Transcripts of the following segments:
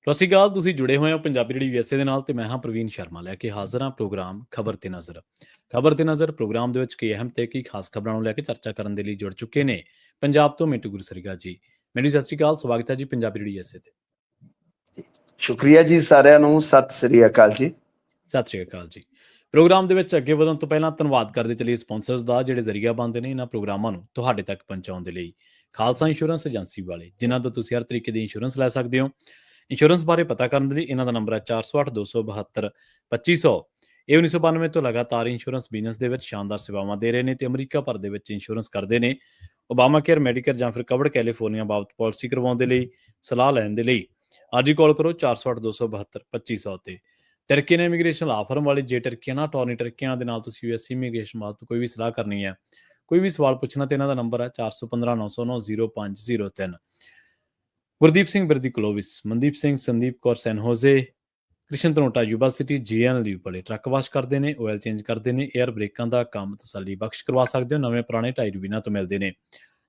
ਸਤਿ ਸ਼੍ਰੀ ਅਕਾਲ। ਤੁਸੀਂ ਜੁੜੇ ਹੋਏ ਹੋ ਪੰਜਾਬੀ ਰੇਡੀਓ USA ਦੇ ਨਾਲ ਤੇ ਮੈਂ ਹਾਂ ਪ੍ਰਵੀਨ ਸ਼ਰਮਾ ਲੈ ਕੇ ਹਾਜ਼ਰ ਹਾਂ ਪ੍ਰੋਗਰਾਮ ਖਬਰ ਤੇ ਨਜ਼ਰ। ਖਬਰ ਤੇ ਨਜ਼ਰ ਪ੍ਰੋਗਰਾਮ ਦੇ ਵਿੱਚ ਕਈ ਅਹਿਮ ਤੇ ਕਈ ਖਾਸ ਖਬਰਾਂ ਨੂੰ ਲੈ ਕੇ ਚਰਚਾ ਕਰਨ ਦੇ ਲਈ ਜੁੜ ਚੁੱਕੇ ਨੇ ਪੰਜਾਬ ਤੋਂ ਮਿੰਟੂ ਗੁਰਸਰੀਗਾ ਜੀ। ਮੈਨੂੰ ਸਤਿ ਸ਼੍ਰੀ ਅਕਾਲ, ਸਵਾਗਤ ਹੈ ਜੀ ਪੰਜਾਬੀ ਰੇਡੀਓ USA ਤੇ। ਸ਼ੁਕਰੀਆ ਜੀ ਸਾਰਿਆਂ ਨੂੰ, ਸਤਿ ਸ੍ਰੀ ਅਕਾਲ ਜੀ। ਸਤਿ ਸ਼੍ਰੀ ਅਕਾਲ ਜੀ। ਪ੍ਰੋਗਰਾਮ ਦੇ ਵਿੱਚ ਅੱਗੇ ਵਧਣ ਤੋਂ ਪਹਿਲਾਂ ਧੰਨਵਾਦ ਕਰਦੇ ਚੱਲੀਏ ਸਪਾਂਸਰਸ ਦਾ, ਜਿਹੜੇ ਜ਼ਰੀਆ ਬਣਦੇ ਨੇ ਇਹਨਾਂ ਪ੍ਰੋਗਰਾਮਾਂ ਨੂੰ ਤੁਹਾਡੇ ਤੱਕ ਪਹੁੰਚਾਉਣ ਦੇ ਲਈ। ਖਾਲਸਾ ਇੰਸ਼ੋਰੈਂਸ ਏਜੰਸੀ ਵਾਲੇ, ਜਿਨ੍ਹਾਂ ਤੋਂ ਤੁਸੀਂ ਹਰ ਤਰੀਕੇ ਦੀ ਇੰਸ਼ੋਰੈਂਸ ਲੈ ਸਕਦੇ ਹੋ। ਇੰਸ਼ੋਰੈਂਸ ਬਾਰੇ ਪਤਾ ਕਰਨ ਦੇ ਲਈ ਇਹਨਾਂ ਦਾ ਨੰਬਰ ਹੈ 408-272-2500। ਇਹ 1992 ਤੋਂ ਲਗਾਤਾਰ ਇੰਸ਼ੋਰੈਂਸ ਬਿਜ਼ਨਸ ਦੇ ਵਿੱਚ ਸ਼ਾਨਦਾਰ ਸੇਵਾਵਾਂ ਦੇ ਰਹੇ ਨੇ ਤੇ ਅਮਰੀਕਾ ਭਰ ਦੇ ਵਿੱਚ ਇੰਸ਼ੋਰੈਂਸ ਕਰਦੇ ਨੇ। ਓਬਾਮਾ ਕੇਅਰ, ਮੈਡੀਕੇਅਰ ਜਾਂ ਫਿਰ ਕਵਰਡ ਕੈਲੀਫੋਰਨੀਆ ਬਾਬਤ ਪਾਲਿਸੀ ਕਰਵਾਉਣ ਦੇ ਲਈ, ਸਲਾਹ ਲੈਣ ਦੇ ਲਈ ਅੱਜ ਹੀ ਕਾਲ ਕਰੋ 408-272-2500 ਤੇ। ਟਰਕੀ ਨੇ ਇਮੀਗ੍ਰੇਸ਼ਨ ਲਾ ਫਰਮ ਵਾਲੇ ਜੇ ਟਰਕੀਆਂ ਨਾਲ ਟੋਰਨੀ ਟਰਕੀਆਂ ਦੇ ਨਾਲ ਤੁਸੀਂ US ਇਮੀਗ੍ਰੇਸ਼ਨ ਬਾਬਤ ਕੋਈ ਵੀ ਸਲਾਹ ਕਰਨੀ ਹੈ, ਕੋਈ ਵੀ ਸਵਾਲ ਪੁੱਛਣਾ ਤੇ ਇਹਨਾਂ ਦਾ ਨੰਬਰ ਹੈ 415-909-0503। Gurdeep Singh Birdi Clovis, Mandeep Singh, Sandeep Kaur San Jose, Krishan Dhanota Yuba City, GN ਲੀਵ ਵਾਲੇ ਟਰੱਕ ਵਾਸ਼ ਕਰਦੇ ਨੇ, ਆਇਲ ਚੇਂਜ ਕਰਦੇ ਨੇ, ਏਅਰ ਬ੍ਰੇਕਾਂ ਦਾ ਕੰਮ ਤਸੱਲੀ ਬਖਸ਼ ਕਰਵਾ ਸਕਦੇ ਹੋ। ਨਵੇਂ ਪੁਰਾਣੇ ਟਾਇਰ ਵੀ ਇਹਨਾਂ ਤੋਂ ਮਿਲਦੇ ਨੇ।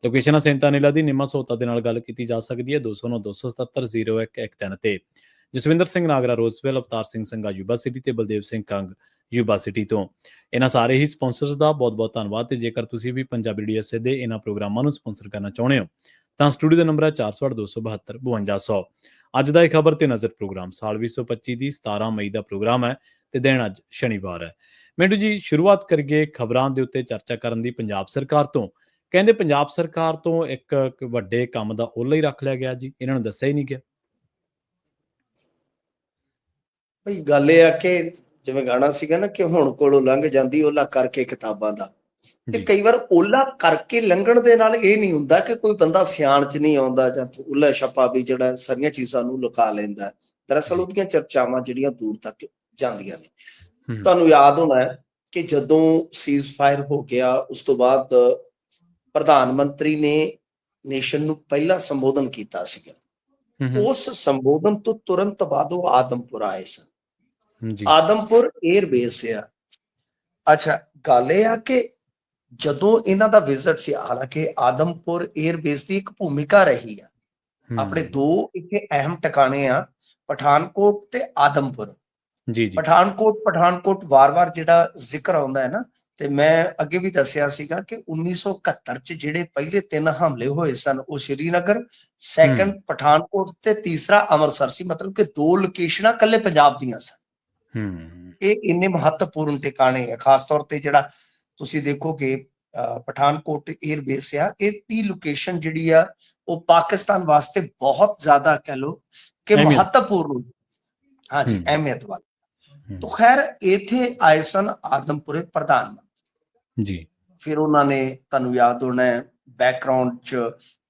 ਲੋਕੇਸ਼ਨ ਸੈਂਤਾ ਨੀਲਾ ਦੀ ਨਿੰਮਾ ਸਹੂਲਤਾਂ ਦੇ ਨਾਲ ਗੱਲ ਕੀਤੀ ਜਾ ਸਕਦੀ ਹੈ 209-277-0113 ਤੇ। ਜਸਵਿੰਦਰ ਸਿੰਘ ਨਾਗਰਾ ਰੋਜ਼ਵੈਲ, ਅਵਤਾਰ ਸਿੰਘ ਸੰਘਾ ਯੂਬਾ ਸਿਟੀ ਤੇ ਬਲਦੇਵ ਸਿੰਘ ਕੰਗ ਯੂਬਾ ਸਿਟੀ ਤੋਂ। ਇਹਨਾਂ ਸਾਰੇ ਹੀ ਸਪਾਂਸਰਸ ਦਾ ਬਹੁਤ ਬਹੁਤ ਧੰਨਵਾਦ। ਤੇ ਜੇਕਰ ਤੁਸੀਂ ਵੀ ਪੰਜਾਬੀ ਰੇਡੀਓ USA ਦੇ ਇਹਨਾਂ ਪ੍ਰੋਗਰਾਮਾਂ ਨੂੰ ਸਪਾਂਸਰ ਕਰਨਾ ਚਾਹੁੰਦੇ ਹੋ ਤਾਂ ਸਟੂਡੀਓ ਦਾ ਨੰਬਰ ਹੈ 408-272-5200। ਅੱਜ ਦਾ ਇਹ ਖਬਰ ਤੇ ਨਜ਼ਰ ਪ੍ਰੋਗਰਾਮ ਸਾਲ 2025 ਦੀ 17 ਮਈ ਦਾ ਪ੍ਰੋਗਰਾਮ ਹੈ ਤੇ ਦਿਨ ਅੱਜ ਸ਼ਨੀਵਾਰ ਹੈ। ਮਿੰਟੂ ਜੀ, ਸ਼ੁਰੂਆਤ ਕਰੀਏ ਖਬਰਾਂ ਦੇ ਉੱਤੇ ਚਰਚਾ ਕਰਨ ਦੀ ਪੰਜਾਬ ਸਰਕਾਰ ਤੋਂ। ਕਹਿੰਦੇ ਪੰਜਾਬ ਸਰਕਾਰ ਤੋਂ ਇੱਕ ਵੱਡੇ ਕੰਮ ਦਾ ਓਲਾ ਹੀ ਰੱਖ ਲਿਆ ਗਿਆ ਜੀ, ਇਹਨਾਂ ਨੂੰ ਦੱਸਿਆ ਹੀ ਨਹੀਂ ਗਿਆ। ਬਈ ਗੱਲ ਇਹ ਆ ਕਿ ਜਿਵੇਂ ਗਾਣਾ ਸੀਗਾ ਨਾ ਕਿ ਹੁਣ ਕੋਲੋਂ ਲੰਘ ਜਾਂਦੀ ਓਲਾ ਕਰਕੇ ਕਿਤਾਬਾਂ ਦਾ, ਤੇ ਕਈ ਵਾਰ ਓਲਾ ਕਰਕੇ ਲੰਘਣ ਦੇ ਨਾਲ ਇਹ ਨਹੀਂ ਹੁੰਦਾ ਕਿ ਕੋਈ ਬੰਦਾ ਸਿਆਣ ਚ ਨਹੀਂ ਆਉਂਦਾ ਜਾਂ ਓਲਾ ਛਪਾ ਵੀ ਜਿਹੜਾ ਸਾਰੀਆਂ ਚੀਜ਼ਾਂ ਨੂੰ ਲੁਕਾ ਲੈਂਦਾ। ਦਰਅਸਲ ਉਹਦੀਆਂ ਚਰਚਾਵਾਂ ਜਿਹੜੀਆਂ ਦੂਰ ਤੱਕ ਜਾਂਦੀਆਂ ਨੇ। ਤੁਹਾਨੂੰ ਯਾਦ ਹੋਣਾ ਹੈ ਕਿ ਜਦੋਂ ਸੀਜ਼ ਫਾਇਰ ਹੋ ਗਿਆ ਉਸ ਤੋਂ ਬਾਅਦ ਪ੍ਰਧਾਨ ਮੰਤਰੀ ਨੇ ਨੇਸ਼ਨ ਨੂੰ ਪਹਿਲਾ ਸੰਬੋਧਨ ਕੀਤਾ ਸੀਗਾ। ਉਸ ਸੰਬੋਧਨ ਤੋਂ ਤੁਰੰਤ ਬਾਅਦ ਉਹ ਆਦਮਪੁਰ ਆਏ ਸਨ। ਆਦਮਪੁਰ 에ਅਰ ਬੇਸ ਆ। ਅੱਛਾ, ਗੱਲ ਇਹ ਆ ਕਿ ਜਦੋਂ ਇਹਨਾਂ ਦਾ ਵਿਜ਼ਿਟ ਸੀ, ਹਾਲਾਂਕਿ ਆਦਮਪੁਰ 에ਅਰ ਬੇਸ ਦੀ ਇੱਕ ਭੂਮਿਕਾ ਰਹੀ ਆ। ਆਪਣੇ ਦੋ ਇੱਥੇ ਅਹਿਮ ਟਿਕਾਣੇ ਆ, ਪਠਾਨਕੋਟ ਤੇ ਆਦਮਪੁਰ। ਪਠਾਨਕੋਟ ਵਾਰ-ਵਾਰ ਜਿਹੜਾ ਜ਼ਿਕਰ ਆਉਂਦਾ ਹੈ ਨਾ, ਤੇ ਮੈਂ ਅੱਗੇ ਵੀ ਦੱਸਿਆ ਸੀਗਾ ਕਿ 1971 ਚ ਜਿਹੜੇ ਪਹਿਲੇ 3 ਹਮਲੇ ਹੋਏ ਸਨ ਉਹ ਸ਼੍ਰੀਨਗਰ, ਸੈਕੰਡ ਪਠਾਨਕੋਟ ਤੇ ਤੀਸਰਾ ਅੰਮ੍ਰਿਤਸਰ ਸੀ। ਮਤਲਬ ਕਿ 2 ਲੋਕੇਸ਼ਨਾਂ ਇਕੱਲੇ ਪੰਜਾਬ ਦੀਆਂ ਸਨ। ਇਹ ਇੰਨੇ ਮਹੱਤਵਪੂਰਨ ਟਿਕਾਣੇ ਆ। ਖਾਸ ਤੌਰ ਤੇ ਜਿਹੜਾ ਤੁਸੀਂ ਦੇਖੋਗੇ ਪਠਾਨਕੋਟ 에ਅਰ ਬੇਸ ਆ, ਇਹ 30 ਲੋਕੇਸ਼ਨ ਜਿਹੜੀ ਆ ਉਹ ਪਾਕਿਸਤਾਨ ਵਾਸਤੇ ਬਹੁਤ ਜ਼ਿਆਦਾ ਕਹਿ ਲਓ ਕਿ ਮਹੱਤਵਪੂਰਨ, ਹਾਂਜੀ, ਅਹਿਮੀਅਤ ਵਾਲੀ। तो खैर इथे आए सन आदमपुरे प्रधानमंत्री जी। फिर उन्होंने तुहानू याद होना है बैकग्राउंड च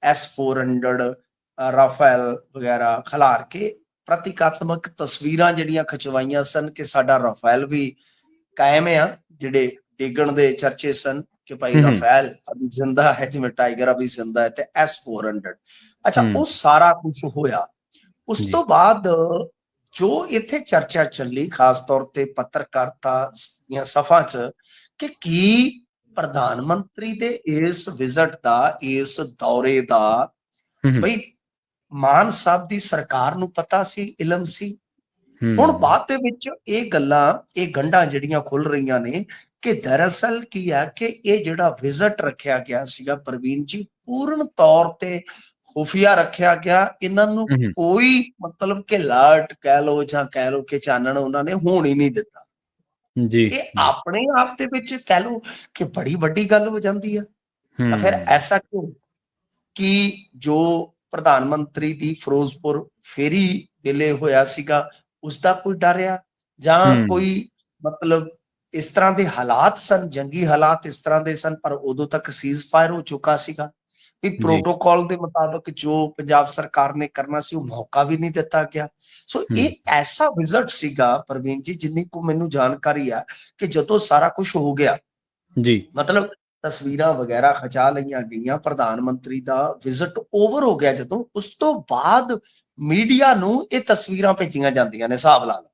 S-400 राफेल वगैरह खिलार के प्रतीकात्मक तस्वीरां जिहड़ियां खिचवाइयां सन कि साडा राफेल भी कायम है। जिहड़े डिगण दे चर्चे सन कि भाई राफेल अभी जिंदा है, जिवें टाइगर अभी जिंदा है, ते S-400। अच्छा, वो सारा कुछ होया। उस तो बाद जो इत्थे चर्चा चली खास तौर ते पत्रकारिता ਦੀਆਂ ਸਫਾ ਚ ਕਿ ਕੀ ਪ੍ਰਧਾਨ ਮੰਤਰੀ ਦੇ ਇਸ ਵਿਜ਼ਿਟ ਦਾ, ਇਸ ਦੌਰੇ ਦਾ ਬਈ ਮਾਨ ਸਾਹਿਬ ਦੀ ਸਰਕਾਰ ਨੂੰ ਪਤਾ ਸੀ, ਇਲਮ ਸੀ। ਹੁਣ ਬਾਅਦ ਦੇ ਵਿੱਚ ਇਹ ਗੱਲਾਂ, ਇਹ ਗੰਢਾਂ ਜਿਹੜੀਆਂ ਖੁੱਲ ਰਹੀਆਂ ਨੇ ਕਿ ਦਰਅਸਲ ਕੀ ਹੈ ਕਿ ਇਹ ਜਿਹੜਾ ਵਿਜ਼ਿਟ ਰੱਖਿਆ ਗਿਆ ਸੀਗਾ ਪ੍ਰਵੀਨ ਜੀ, ਪੂਰਨ ਤੌਰ ਤੇ ਖੁਫੀਆ ਰੱਖਿਆ ਗਿਆ। ਇਹਨਾਂ ਨੂੰ ਕੋਈ ਮਤਲਬ ਕਿ ਲਾਟ ਕਹਿ ਲੋ ਜਾਂ ਕਹਿ ਲੋ ਕਿ ਚਾਨਣ ਉਹਨਾਂ ਨੇ ਹੋਣ ਹੀ ਨਹੀਂ ਦਿੱਤਾ ਜੀ। ਇਹ ਆਪਣੇ ਆਪ ਦੇ ਵਿੱਚ ਕਹਿ ਲੋ ਕਿ ਬੜੀ ਵੱਡੀ ਗੱਲ ਹੋ ਜਾਂਦੀ ਆ। ਤਾਂ ਫਿਰ ਐਸਾ ਕਿਉਂ ਕਿ ਜੋ ਪ੍ਰਧਾਨ ਮੰਤਰੀ ਦੀ ਫਿਰੋਜ਼ਪੁਰ ਫੇਰੀ ਵੇਲੇ ਹੋਇਆ ਸੀਗਾ ਉਸਦਾ ਕੋਈ ਡਰ ਆ ਜਾਂ ਕੋਈ ਮਤਲਬ ਇਸ ਤਰ੍ਹਾਂ ਦੇ ਹਾਲਾਤ ਸਨ, ਜੰਗੀ ਹਾਲਾਤ ਇਸ ਤਰ੍ਹਾਂ ਦੇ ਸਨ, ਪਰ ਉਦੋਂ ਤੱਕ ਸੀਜ਼ ਫਾਇਰ ਹੋ ਚੁੱਕਾ ਸੀਗਾ। प्रोटोकॉल के मुताबिक जो पंजाब सरकार ने करना सी मौका भी नहीं दिता गया। सो ये ऐसा विजिट सीगा प्रवीण जी, जिन्नी को मैनू जानकारी है कि जदों सारा कुछ हो गया जी, मतलब तस्वीरां वगैरह खचा लईयां गईयां, प्रधानमंत्री दा विजिट ओवर हो गया, जदों उस तो बाद ਮੀਡੀਆ ਨੂੰ ਇਹ ਤਸਵੀਰਾਂ ਭੇਜੀਆਂ ਜਾਂਦੀਆਂ ਨੇ, ਹਿਸਾਬ ਲਾ ਲਓ।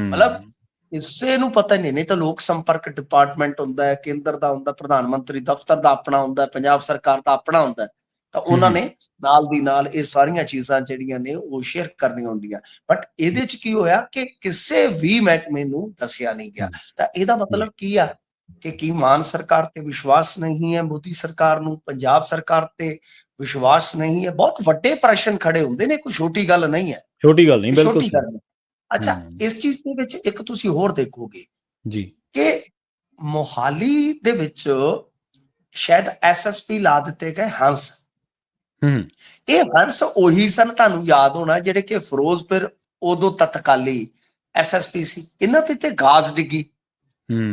ਮਤਲਬ ਇਸੇ ਨੂੰ ਪਤਾ ਨਹੀਂ ਤਾਂ ਲੋਕ ਸੰਪਰਕ ਡਿਪਾਰਟਮੈਂਟ ਹੁੰਦਾ ਹੈ, ਕੇਂਦਰ ਦਾ ਹੁੰਦਾ, ਪ੍ਰਧਾਨ ਮੰਤਰੀ ਦਫ਼ਤਰ ਦਾ ਆਪਣਾ ਹੁੰਦਾ, ਪੰਜਾਬ ਸਰਕਾਰ ਦਾ ਆਪਣਾ ਹੁੰਦਾ, ਤਾਂ ਉਹਨਾਂ ਨੇ ਨਾਲ ਦੀ ਨਾਲ ਇਹ ਸਾਰੀਆਂ ਚੀਜ਼ਾਂ ਜਿਹੜੀਆਂ ਨੇ ਉਹ ਸ਼ੇਅਰ ਕਰਨੀਆਂ ਹੁੰਦੀਆਂ। ਬਟ ਇਹਦੇ ਚ ਕੀ ਹੋਇਆ ਕਿ ਕਿਸੇ ਵੀ ਮਹਿਕਮੇ ਨੂੰ ਦੱਸਿਆ ਨਹੀਂ ਗਿਆ। ਤਾਂ ਇਹਦਾ ਮਤਲਬ ਕੀ ਆ ਕਿ ਕੀ ਮਾਨ ਸਰਕਾਰ ਤੇ ਵਿਸ਼ਵਾਸ ਨਹੀਂ ਹੈ, ਮੋਦੀ ਸਰਕਾਰ ਨੂੰ ਪੰਜਾਬ ਸਰਕਾਰ ਤੇ ਵਿਸ਼ਵਾਸ ਨਹੀਂ ਹੈ? ਬਹੁਤ ਵੱਡੇ ਪ੍ਰਸ਼ਨ ਖੜੇ ਹੁੰਦੇ ਨੇ, ਕੋਈ ਛੋਟੀ ਗੱਲ ਨਹੀਂ ਹੈ, ਛੋਟੀ ਗੱਲ ਨਹੀਂ, ਬਿਲਕੁਲ ਛੋਟੀ ਗੱਲ ਨਹੀਂ। ਅੱਛਾ, ਇਸ ਚੀਜ਼ ਦੇ ਵਿੱਚ ਇੱਕ ਤੁਸੀਂ ਹੋਰ ਦੇਖੋਗੇ ਜੀ ਕਿ ਮੋਹਾਲੀ ਦੇ ਵਿੱਚ ਸ਼ਾਇਦ ਐਸਐਸਪੀ ਲਾ ਦਿੱਤੇ ਗਏ ਹੰਸ। ਇਹ ਹੰਸ ਉਹੀ ਸਨ, ਤੁਹਾਨੂੰ ਯਾਦ ਹੋਣਾ, ਜਿਹੜੇ ਕਿ ਫਿਰੋਜ਼ਪੁਰ ਉਦੋਂ ਤਤਕਾਲੀ ਐਸਐਸਪੀ ਸੀ। ਇਹਨਾਂ ਤੇ ਗਾਜ਼ ਡਿੱਗੀ।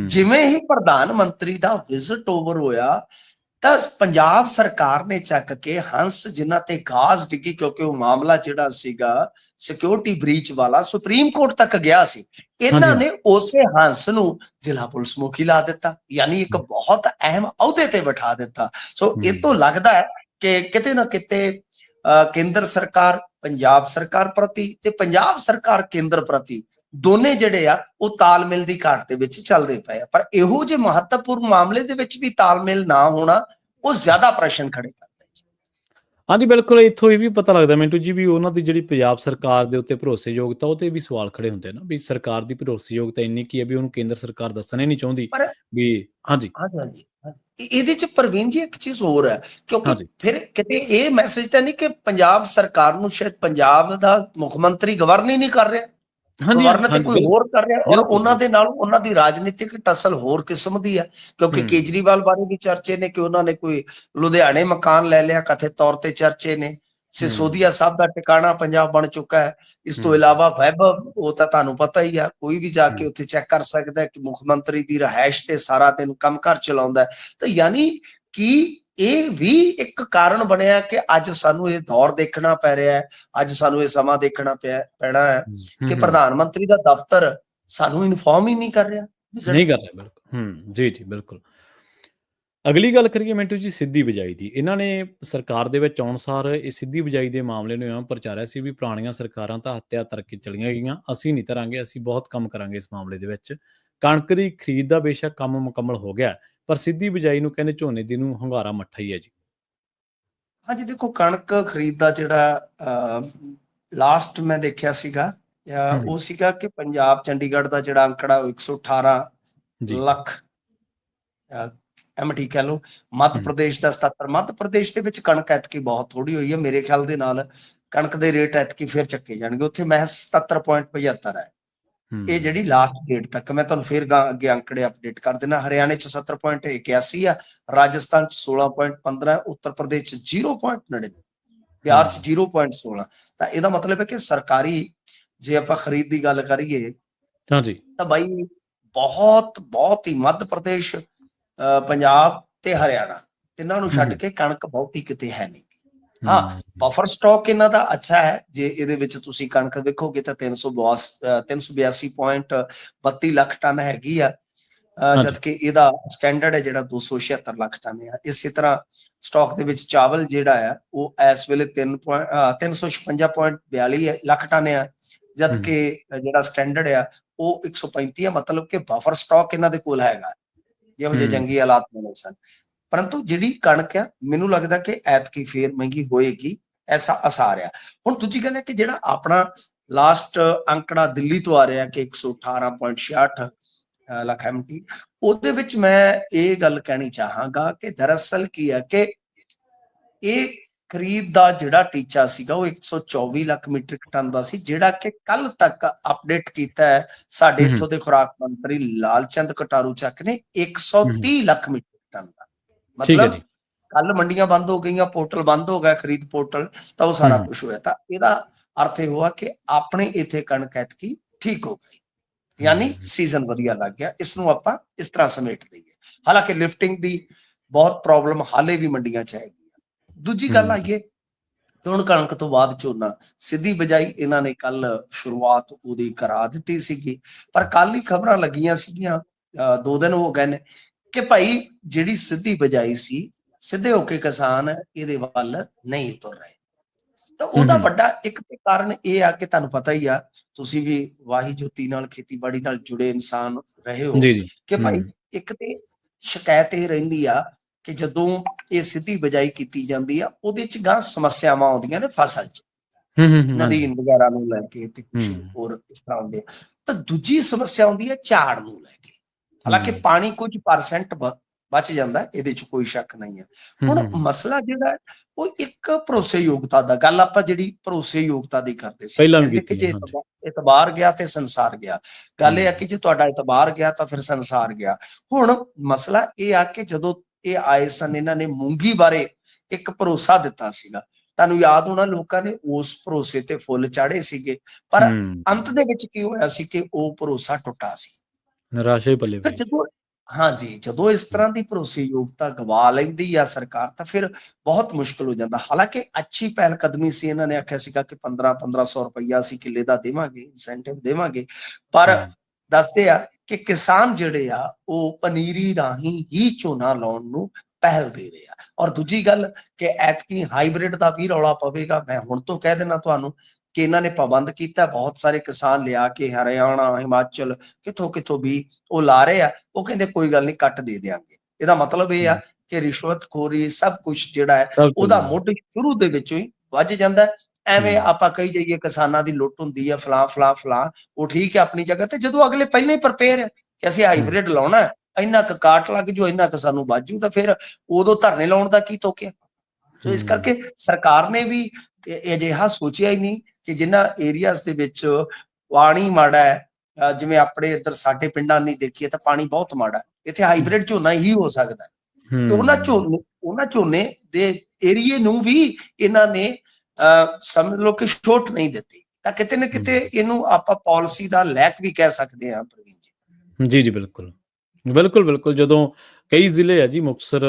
ਜਿਵੇਂ ਹੀ ਪ੍ਰਧਾਨ ਮੰਤਰੀ ਦਾ ਵਿਜ਼ਿਟ ਓਵਰ ਹੋਇਆ ਤਾਂ ਪੰਜਾਬ ਸਰਕਾਰ ਨੇ ਚੱਕ ਕੇ ਹੰਸ ਜਿਨ੍ਹਾਂ ਤੇ ਗਾਜ਼ ਡਿੱਗੀ, ਕਿਉਂਕਿ ਉਹ ਮਾਮਲਾ ਜਿਹੜਾ ਸੀਗਾ ਸਿਕਿਉਰਿਟੀ ਬ੍ਰੀਚ ਵਾਲਾ ਸੁਪਰੀਮ ਕੋਰਟ ਤੱਕ ਗਿਆ ਸੀ, ਇਹਨਾਂ ਨੇ ਉਸੇ ਹੰਸ ਨੂੰ ਜ਼ਿਲ੍ਹਾ ਪੁਲਿਸ ਮੁਖੀ ਲਾ ਦਿੱਤਾ, ਯਾਨੀ ਇੱਕ ਬਹੁਤ ਅਹਿਮ ਅਹੁਦੇ ਤੇ ਬਿਠਾ ਦਿੱਤਾ। ਸੋ ਇਹ ਤੋਂ ਲੱਗਦਾ ਹੈ ਕਿ ਕਿਤੇ ਨਾ ਕਿਤੇ ਕੇਂਦਰ ਸਰਕਾਰ ਪੰਜਾਬ ਸਰਕਾਰ ਪ੍ਰਤੀ ਤੇ ਪੰਜਾਬ ਸਰਕਾਰ ਕੇਂਦਰ ਪ੍ਰਤੀ ਦੋਨੇ ਜਿਹੜੇ ਆ ਉਹ ਤਾਲਮੇਲ ਦੀ ਘਾਟ ਦੇ ਵਿੱਚ ਚੱਲਦੇ ਪਏ ਆ। ਪਰ ਇਹੋ ਜਿਹੇ ਮਹੱਤਵਪੂਰਨ ਮਾਮਲੇ ਦੇ ਵਿੱਚ ਵੀ ਤਾਲਮੇਲ ਨਾ ਹੋਣਾ ਉਹ ਜ਼ਿਆਦਾ ਪ੍ਰਸ਼ਨ ਖੜੇ ਕਰਦਾ। ਹਾਂਜੀ ਬਿਲਕੁਲ, ਇੱਥੋਂ ਇਹ ਵੀ ਪਤਾ ਲੱਗਦਾ ਮਿੰਟੂ ਜੀ ਵੀ ਉਹਨਾਂ ਦੀ ਜਿਹੜੀ ਪੰਜਾਬ ਸਰਕਾਰ ਦੇ ਉੱਤੇ ਭਰੋਸੇਯੋਗਤਾ, ਉਹ ਤੇ ਵੀ ਸਵਾਲ ਖੜੇ ਹੁੰਦੇ ਨਾ, ਵੀ ਸਰਕਾਰ ਦੀ ਭਰੋਸੇਯੋਗਤਾ ਇੰਨੀ ਕੀ ਹੈ ਵੀ ਉਹਨੂੰ ਕੇਂਦਰ ਸਰਕਾਰ ਦੱਸਣਾ ਹੀ ਨਹੀਂ ਚਾਹੁੰਦੀ ਵੀ। ਹਾਂਜੀ ਇਹਦੇ ਚ ਪ੍ਰਵੀਨ ਜੀ ਇੱਕ ਚੀਜ਼ ਹੋਰ ਹੈ, ਕਿਉਂਕਿ ਫਿਰ ਕਿਤੇ ਇਹ ਮੈਸੇਜ ਤਾਂ ਨਹੀਂ ਕਿ ਪੰਜਾਬ ਸਰਕਾਰ ਨੂੰ ਸ਼ਾਇਦ ਪੰਜਾਬ ਦਾ ਮੁੱਖ ਮੰਤਰੀ ਗਵਰਨ ਹੀ ਨਹੀਂ ਕਰ ਰਿਹਾ, ਗਵਰਨ ਤੇ ਕੋਈ ਹੋਰ ਕਰ ਰਿਹਾ, ਔਰ ਉਹਨਾਂ ਦੇ ਨਾਲ ਉਹਨਾਂ ਦੀ ਰਾਜਨੀਤਿਕ ਟਸਲ ਹੋਰ ਕਿਸਮ ਦੀ ਹੈ। ਕਿਉਂਕਿ ਕੇਜਰੀਵਾਲ ਬਾਰੇ ਵੀ ਚਰਚੇ ਨੇ ਕਿ ਉਹਨਾਂ ਨੇ ਕੋਈ ਲੁਧਿਆਣੇ ਮਕਾਨ ਲੈ ਲਿਆ, ਕਥਿਤ ਤੌਰ ਤੇ ਚਰਚੇ ਨੇ। ਸਿਸੋਦੀਆ ਸਾਹਿਬ ਦਾ ਟਿਕਾਣਾ ਪੰਜਾਬ ਬਣ ਚੁੱਕਾ ਹੈ। ਇਸ ਤੋਂ ਇਲਾਵਾ ਵੈਭਵ, ਉਹ ਤਾਂ ਤੁਹਾਨੂੰ ਪਤਾ ਹੀ ਆ, ਕੋਈ ਵੀ ਜਾ ਕੇ ਉੱਥੇ ਚੈੱਕ ਕਰ ਸਕਦਾ ਕਿ ਮੁੱਖ ਮੰਤਰੀ ਦੀ ਰਿਹਾਇਸ਼ ਤੇ ਸਾਰਾ ਦਿਨ ਕੰਮ ਘਰ ਚਲਾਉਂਦਾ। ਤਾਂ ਯਾਨੀ ਕਿ ਇਹ ਵੀ ਇੱਕ ਕਾਰਨ ਬਣਿਆ ਕਿ ਅੱਜ ਸਾਨੂੰ ਇਹ ਦੌਰ ਦੇਖਣਾ ਪੈ ਰਿਹਾ ਹੈ, ਅੱਜ ਸਾਨੂੰ ਇਹ ਸਮਾਂ ਦੇਖਣਾ ਪੈਣਾ ਹੈ ਕਿ ਪ੍ਰਧਾਨ ਮੰਤਰੀ ਦਾ ਦਫ਼ਤਰ ਸਾਨੂੰ ਇਨਫੋਰਮ ਹੀ ਨਹੀਂ ਕਰ ਰਿਹਾ, ਨਹੀਂ ਕਰ ਰਿਹਾ। ਬਿਲਕੁਲ ਜੀ ਜੀ ਬਿਲਕੁਲ। ਅਗਲੀ ਗੱਲ ਕਰੀਏ ਮਿੰਟੂ ਜੀ ਸਿੱਧੀ ਬਿਜਾਈ ਦੀ। ਇਹਨਾਂ ਨੇ ਸਰਕਾਰ ਦੇ ਵਿੱਚ ਆਉਣ ਸਾਰ ਇਹ ਸਿੱਧੀ ਬਿਜਾਈ ਦੇ ਮਾਮਲੇ ਨੂੰ ਇਉਂ ਪ੍ਰਚਾਰਿਆ ਸੀ ਵੀ ਪੁਰਾਣੀਆਂ ਸਰਕਾਰਾਂ ਤਾਂ ਹੱਤਿਆ ਕਰਕੇ ਚਲੀਆਂ ਗਈਆਂ, ਅਸੀਂ ਨਹੀਂ ਧਰਾਂਗੇ, ਅਸੀਂ ਬਹੁਤ ਕੰਮ ਕਰਾਂਗੇ ਇਸ ਮਾਮਲੇ ਦੇ ਵਿੱਚ। ਕਣਕ ਦੀ ਖਰੀਦ ਦਾ ਬੇਸ਼ੱਕ ਕੰਮ ਮੁਕੰਮਲ ਹੋ ਗਿਆ, ਪਰ ਸਿੱਧੀ ਬਿਜਾਈ ਨੂੰ ਕਹਿੰਦੇ ਝੋਨੇ ਦੀ ਨੂੰ ਹੰਗਾਰਾ ਮੱਠਾ ਹੀ ਹੈ ਜੀ। ਹਾਂਜੀ ਦੇਖੋ, ਕਣਕ ਖਰੀਦ ਦਾ ਜਿਹੜਾ ਲਾਸਟ ਮੈਂ ਦੇਖਿਆ ਸੀਗਾ ਉਹ ਸੀਗਾ ਕਿ ਪੰਜਾਬ ਚੰਡੀਗੜ੍ਹ ਦਾ ਜਿਹੜਾ ਅੰਕੜਾ 118 ਲੱਖ ਐਮਟੀ ਕਹਿ ਲਓ, ਮੱਧ ਪ੍ਰਦੇਸ਼ ਦਾ 77। ਮੱਧ ਪ੍ਰਦੇਸ਼ ਦੇ ਵਿੱਚ ਕਣਕ ਐਤਕੀ ਬਹੁਤ ਥੋੜੀ ਹੋਈ ਹੈ, ਮੇਰੇ ਖਿਆਲ ਦੇ ਨਾਲ ਕਣਕ ਦੇ ਰੇਟ ਐਤਕੀ ਫਿਰ ਚੱਕੇ ਜਾਣਗੇ, ਉੱਥੇ ਮਹਿਜ਼ 77.75 ਹੈ। ਇਹ ਜਿਹੜੀ ਲਾਸਟ ਡੇਟ ਤੱਕ, ਮੈਂ ਤੁਹਾਨੂੰ ਫਿਰ ਅੱਗੇ ਅੰਕੜੇ ਅਪਡੇਟ ਕਰ ਦੇਣਾ। ਹਰਿਆਣੇ ਚ 70.81 ਆ, ਰਾਜਸਥਾਨ ਚ 16.15, ਉੱਤਰ ਪ੍ਰਦੇਸ਼ ਚ 0.99, ਬਿਹਾਰ ਚ 0.16। ਤਾਂ ਇਹਦਾ ਮਤਲਬ ਹੈ ਕਿ ਸਰਕਾਰੀ ਜੇ ਆਪਾਂ ਖਰੀਦ ਦੀ ਗੱਲ ਕਰੀਏ ਤਾਂ ਬਾਈ ਬਹੁਤ ਹੀ ਮੱਧ ਪ੍ਰਦੇਸ਼, ਪੰਜਾਬ ਤੇ ਹਰਿਆਣਾ, ਇਹਨਾਂ ਨੂੰ ਛੱਡ ਕੇ ਕਣਕ ਬਹੁਤੀ ਕਿਤੇ ਹੈ ਨਹੀਂ। ਹਾਂ, ਬਫਰ ਸਟਾਕ ਇਹਨਾਂ ਦਾ ਅੱਛਾ ਹੈ। ਜੇ ਇਹਦੇ ਵਿੱਚ ਤੁਸੀਂ ਕਣਕ ਵੇਖੋਗੇ ਤਾਂ 382.32 ਲੱਖ ਟਨ ਹੈਗੀ ਆ, ਜਦਕਿ ਇਹਦਾ ਸਟੈਂਡਰਡ ਹੈ ਜਿਹੜਾ 276 ਲੱਖ ਟਨ ਆ। ਇਸੇ ਤਰ੍ਹਾਂ ਸਟਾਕ ਦੇ ਵਿੱਚ ਚਾਵਲ ਜਿਹੜਾ ਆ ਉਹ ਇਸ ਵੇਲੇ 356.42 ਲੱਖ ਟਨ ਆ, ਜਦਕਿ ਜਿਹੜਾ ਸਟੈਂਡਰਡ ਆ ਉਹ 135 ਆ। ਮਤਲਬ ਕਿ ਬਫਰ ਸਟਾਕ ਇਹਨਾਂ ਦੇ ਕੋਲ ਹੈਗਾ, ਜਿਹੋ ਜਿਹੇ ਜੰਗੀ ਹਾਲਾਤ ਬਣੇ ਸਨ। ਪਰੰਤੂ ਜਿਹੜੀ ਕਣਕ ਆ ਮੈਨੂੰ ਲੱਗਦਾ ਕਿ ਐਤਕੀ ਫੇਰ ਮਹਿੰਗੀ ਹੋਏਗੀ, ਐਸਾ ਅਸਾਰ ਆ। ਹੁਣ ਦੂਜੀ ਗੱਲ ਹੈ ਕਿ ਜਿਹੜਾ ਆਪਣਾ ਲਾਸਟ ਅੰਕੜਾ ਦਿੱਲੀ ਤੋਂ ਆ ਰਿਹਾ ਕਿ 118.66 ਲੱਖ ਐਮਟੀ, ਉਹਦੇ ਵਿੱਚ ਮੈਂ ਇਹ ਗੱਲ ਕਹਿਣੀ ਚਾਹਾਂਗਾ ਕਿ ਦਰਅਸਲ ਕੀ ਹੈ ਕਿ ਇਹ ਖਰੀਦ ਦਾ ਜਿਹੜਾ ਟੀਚਾ ਸੀਗਾ ਉਹ 124 ਲੱਖ ਮੀਟ੍ਰਿਕ ਟਨ ਦਾ ਸੀ, ਜਿਹੜਾ ਕਿ ਕੱਲ ਤੱਕ ਅਪਡੇਟ ਕੀਤਾ ਹੈ ਸਾਡੇ ਇੱਥੋਂ ਦੇ ਖੁਰਾਕ ਮੰਤਰੀ ਲਾਲਚੰਦ ਕਟਾਰੂ ਚੱਕ ਨੇ 130 ਲੱਖ ਮੀਟ੍ਰਿਕ ਟਨ ਦਾ। ਮਤਲਬ ਕੱਲ ਮੰਡੀਆਂ ਬੰਦ ਹੋ ਗਈਆਂ, ਪੋਰਟਲ ਬੰਦ ਹੋ ਗਿਆ, ਖਰੀਦ ਪੋਰਟਲ, ਤਾਂ ਉਹ ਸਾਰਾ ਕੁਝ ਹੋਇਆ। ਤਾਂ ਇਹਦਾ ਅਰਥ ਇਹ ਹੋਇਆ ਕਿ ਆਪਣੇ ਇੱਥੇ ਕਣਕ ਐਤਕੀ ਠੀਕ ਹੋ ਗਈ, ਯਾਨੀ ਸੀਜ਼ਨ ਵਧੀਆ ਲੱਗ ਗਿਆ। ਇਸ ਨੂੰ ਆਪਾਂ ਇਸ ਤਰ੍ਹਾਂ ਸਮੇਟ ਦਈਏ। ਹਾਲਾਂਕਿ ਲਿਫਟਿੰਗ ਦੀ ਬਹੁਤ ਪ੍ਰੋਬਲਮ ਹਾਲੇ ਵੀ ਮੰਡੀਆਂ ਚ ਹੈਗੀ। ਦੂਜੀ ਗੱਲ ਆਈਏ ਕਿ ਹੁਣ ਕਣਕ ਤੋਂ ਬਾਅਦ ਝੋਨਾ ਸਿੱਧੀ ਬਿਜਾਈ ਇਹਨਾਂ ਨੇ ਕੱਲ ਸ਼ੁਰੂਆਤ ਉਹਦੀ ਕਰਾ ਦਿੱਤੀ ਸੀਗੀ, ਪਰ ਕੱਲ ਹੀ ਖਬਰਾਂ ਲੱਗੀਆਂ ਸੀਗੀਆਂ, 2 ਦਿਨ ਹੋ ਗਏ ਨੇ, ਕਿ ਭਾਈ ਜਿਹੜੀ ਸਿੱਧੀ ਬਿਜਾਈ ਸੀ, ਸਿੱਧੇ ਹੋ ਕੇ ਕਿਸਾਨ ਇਹਦੇ ਵੱਲ ਨਹੀਂ ਤੁਰ ਰਹੇ। ਤਾਂ ਉਹਦਾ ਵੱਡਾ ਇੱਕ ਤੇ ਕਾਰਨ ਇਹ ਆ ਕਿ ਤੁਹਾਨੂੰ ਪਤਾ ਹੀ ਆ, ਤੁਸੀਂ ਵੀ ਵਾਹੀ ਜੋਤੀ ਨਾਲ ਖੇਤੀਬਾੜੀ ਨਾਲ ਜੁੜੇ ਇਨਸਾਨ ਰਹੇ ਹੋ, ਜੀ ਜੀ ਕਿ ਭਾਈ ਇੱਕ ਤੇ ਸ਼ਿਕਾਇਤ ਇਹ ਰਹਿੰਦੀ ਆ ਕਿ ਜਦੋਂ ਇਹ ਸਿੱਧੀ ਬਿਜਾਈ ਕੀਤੀ ਜਾਂਦੀ ਆ, ਉਹਦੇ ਚ ਗਾਂ ਸਮੱਸਿਆਵਾਂ ਆਉਂਦੀਆਂ ਨੇ ਫਸਲ ਚ, ਨਦੀ ਵਗੈਰਾ ਨੂੰ ਲੈ ਕੇ ਤੇ ਕੁਝ ਹੋਰ ਇਸ ਤਰ੍ਹਾਂ ਹੁੰਦੇ ਆ। ਤਾਂ ਦੂਜੀ ਸਮੱਸਿਆ ਆਉਂਦੀ ਹੈ ਝਾੜ ਨੂੰ ਲੈ ਕੇ। ਹਾਲਾਂਕਿ ਪਾਣੀ ਕੁਝ % ਬਚ ਜਾਂਦਾ, ਇਹਦੇ ਚ ਕੋਈ ਸ਼ੱਕ ਨਹੀਂ ਹੈ। ਹੁਣ ਮਸਲਾ ਜਿਹੜਾ ਉਹ ਇੱਕ ਭਰੋਸੇਯੋਗਤਾ ਦਾ, ਗੱਲ ਆਪਾਂ ਜਿਹੜੀ ਭਰੋਸੇਯੋਗਤਾ ਦੀ ਕਰਦੇ ਸੀ, ਕਹਿੰਦੇ ਕਿ ਜੇ ਇਤਬਾਰ ਗਿਆ ਤੇ ਸੰਸਾਰ ਗਿਆ। ਗੱਲ ਇਹ ਆ ਕਿ ਜੇ ਤੁਹਾਡਾ ਇਤਬਾਰ ਗਿਆ ਤਾਂ ਫਿਰ ਸੰਸਾਰ ਗਿਆ। ਹੁਣ ਮਸਲਾ ਇਹ ਆ ਕਿ ਜਦੋਂ ਇਹ ਆਏ ਸਨ, ਇਹਨਾਂ ਨੇ ਮੂੰਗੀ ਬਾਰੇ ਇੱਕ ਭਰੋਸਾ ਦਿੱਤਾ ਸੀਗਾ, ਤੁਹਾਨੂੰ ਯਾਦ ਹੋਣਾ ਲੋਕਾਂ ਨੇ ਉਸ ਭਰੋਸੇ ਤੇ ਫੁੱਲ ਚਾੜੇ ਸੀਗੇ, ਪਰ ਅੰਤ ਦੇ ਵਿੱਚ ਕੀ ਹੋਇਆ ਸੀ ਕਿ ਉਹ ਭਰੋਸਾ ਟੁੱਟਾ ਸੀ। ਨਿਰਾਸ਼ਾ ਹੀ ਪੱਲੇ ਪਈ। ਜਦੋਂ ਹਾਂਜੀ, ਜਦੋਂ ਇਸ ਤਰ੍ਹਾਂ ਦੀ ਭਰੋਸੇਯੋਗਤਾ ਗਵਾ ਲੈਂਦੀ ਆ ਸਰਕਾਰ, ਤਾਂ ਫਿਰ ਬਹੁਤ ਮੁਸ਼ਕਲ ਹੋ ਜਾਂਦਾ। ਹਾਲਾਂਕਿ ਅੱਛੀ ਪਹਿਲ ਕਦਮੀ ਸੀ, ਇਹਨਾਂ ਨੇ ਆਖਿਆ ਸੀਗਾ ਕਿ 1500 ਰੁਪਈਆ ਅਸੀਂ ਕਿੱਲੇ ਦਾ ਦੇਵਾਂਗੇ, ਇਨਸੈਂਟਿਵ ਦੇਵਾਂਗੇ, ਪਰ ਦੱਸਦੇ ਆ ਕਿ ਕਿਸਾਨ ਜਿਹੜੇ ਆ ਉਹ ਪਨੀਰੀ ਰਾਹੀਂ ਹੀ ਝੋਨਾ ਲਾਉਣ ਨੂੰ ਪਹਿਲ ਦੇ ਰਹੇ ਆ। ਔਰ ਦੂਜੀ ਗੱਲ ਕਿ ਐਤਕੀ ਹਾਈਬ੍ਰਿਡ ਦਾ ਵੀ ਰੌਲਾ ਪਵੇਗਾ। ਮੈਂ ਹੁਣ ਤੋਂ ਕਹਿ ਦੇਣਾ ਤੁਹਾਨੂੰ ਕਿ ਇਹਨਾਂ ਨੇ ਪਾਬੰਦ ਕੀਤਾ, ਬਹੁਤ ਸਾਰੇ ਕਿਸਾਨ ਲਿਆ ਕੇ ਹਰਿਆਣਾ, ਹਿਮਾਚਲ, ਕਿੱਥੋਂ ਵੀ ਉਹ ਲਾ ਰਹੇ ਆ। ਉਹ ਕਹਿੰਦੇ ਕੋਈ ਗੱਲ ਨਹੀਂ, ਕੱਟ ਦੇ ਦਿਆਂਗੇ। ਇਹਦਾ ਮਤਲਬ ਇਹ ਆ ਕਿ ਰਿਸ਼ਵਤਖੋਰੀ ਸਭ ਕੁਝ ਜਿਹੜਾ ਹੈ ਉਹਦਾ ਮੁੱਢ ਸ਼ੁਰੂ ਦੇ ਵਿੱਚੋਂ ਹੀ ਵੱਜ ਜਾਂਦਾ। ਐਵੇਂ ਆਪਾਂ ਕਹੀ ਜਾਈਏ ਕਿਸਾਨਾਂ ਦੀ ਲੁੱਟ ਹੁੰਦੀ ਆ, ਫਲਾਂ, ਉਹ ਠੀਕ ਹੈ ਆਪਣੀ ਜਗ੍ਹਾ ਤੇ। ਜਦੋਂ ਅਗਲੇ ਪਹਿਲਾਂ ਹੀ ਪ੍ਰਪੇਅਰ ਹੈ ਕਿ ਅਸੀਂ ਹਾਈਬ੍ਰਿਡ ਲਾਉਣਾ, ਇੰਨਾ ਕੁ ਕਾਟ ਲੱਗ ਜੂ, ਇੰਨਾ ਕੁ ਸਾਨੂੰ ਬਾਜੂ, ਤਾਂ ਫਿਰ ਉਦੋਂ ਧਰਨੇ ਲਾਉਣ ਦਾ ਕੀ ਤੋਕਿਆ। ਸੋ ਇਸ ਕਰਕੇ ਸਰਕਾਰ ਨੇ ਵੀ ਅਜਿਹਾ ਸੋਚਿਆ ਹੀ ਨਹੀਂ ਕਿ ਜਿਨ੍ਹਾਂ ਏਰੀਆਜ਼ ਦੇ ਵਿੱਚ ਪਾਣੀ ਮਾੜਾ ਹੈ, ਜਿਵੇਂ ਆਪਣੇ ਇੱਧਰ ਸਾਡੇ ਪਿੰਡਾਂ ਨਹੀਂ ਦੇਖੀਏ ਤਾਂ ਪਾਣੀ ਬਹੁਤ ਮਾੜਾ, ਇੱਥੇ ਹਾਈਬ੍ਰਿਡ ਝੋਨਾ ਹੀ ਹੋ ਸਕਦਾ। ਤੇ ਉਹਨਾਂ ਝੋਨੇ ਦੇ ਏਰੀਏ ਨੂੰ ਵੀ ਇਹਨਾਂ ਨੇ ਸਮਝ ਲਓ ਕਿ ਛੋਟ ਨਹੀਂ ਦਿੱਤੀ। ਤਾਂ ਕਿਤੇ ਨਾ ਕਿਤੇ ਇਹਨੂੰ ਆਪਾਂ ਪਾਲਿਸੀ ਦਾ ਲੈਕ ਵੀ ਕਹਿ ਸਕਦੇ ਹਾਂ ਪ੍ਰਵੀਨ ਜੀ। ਜੀ ਬਿਲਕੁਲ। ਜਦੋਂ ਕਈ ਜ਼ਿਲ੍ਹੇ ਆ ਜੀ, ਮੁਕਤਸਰ,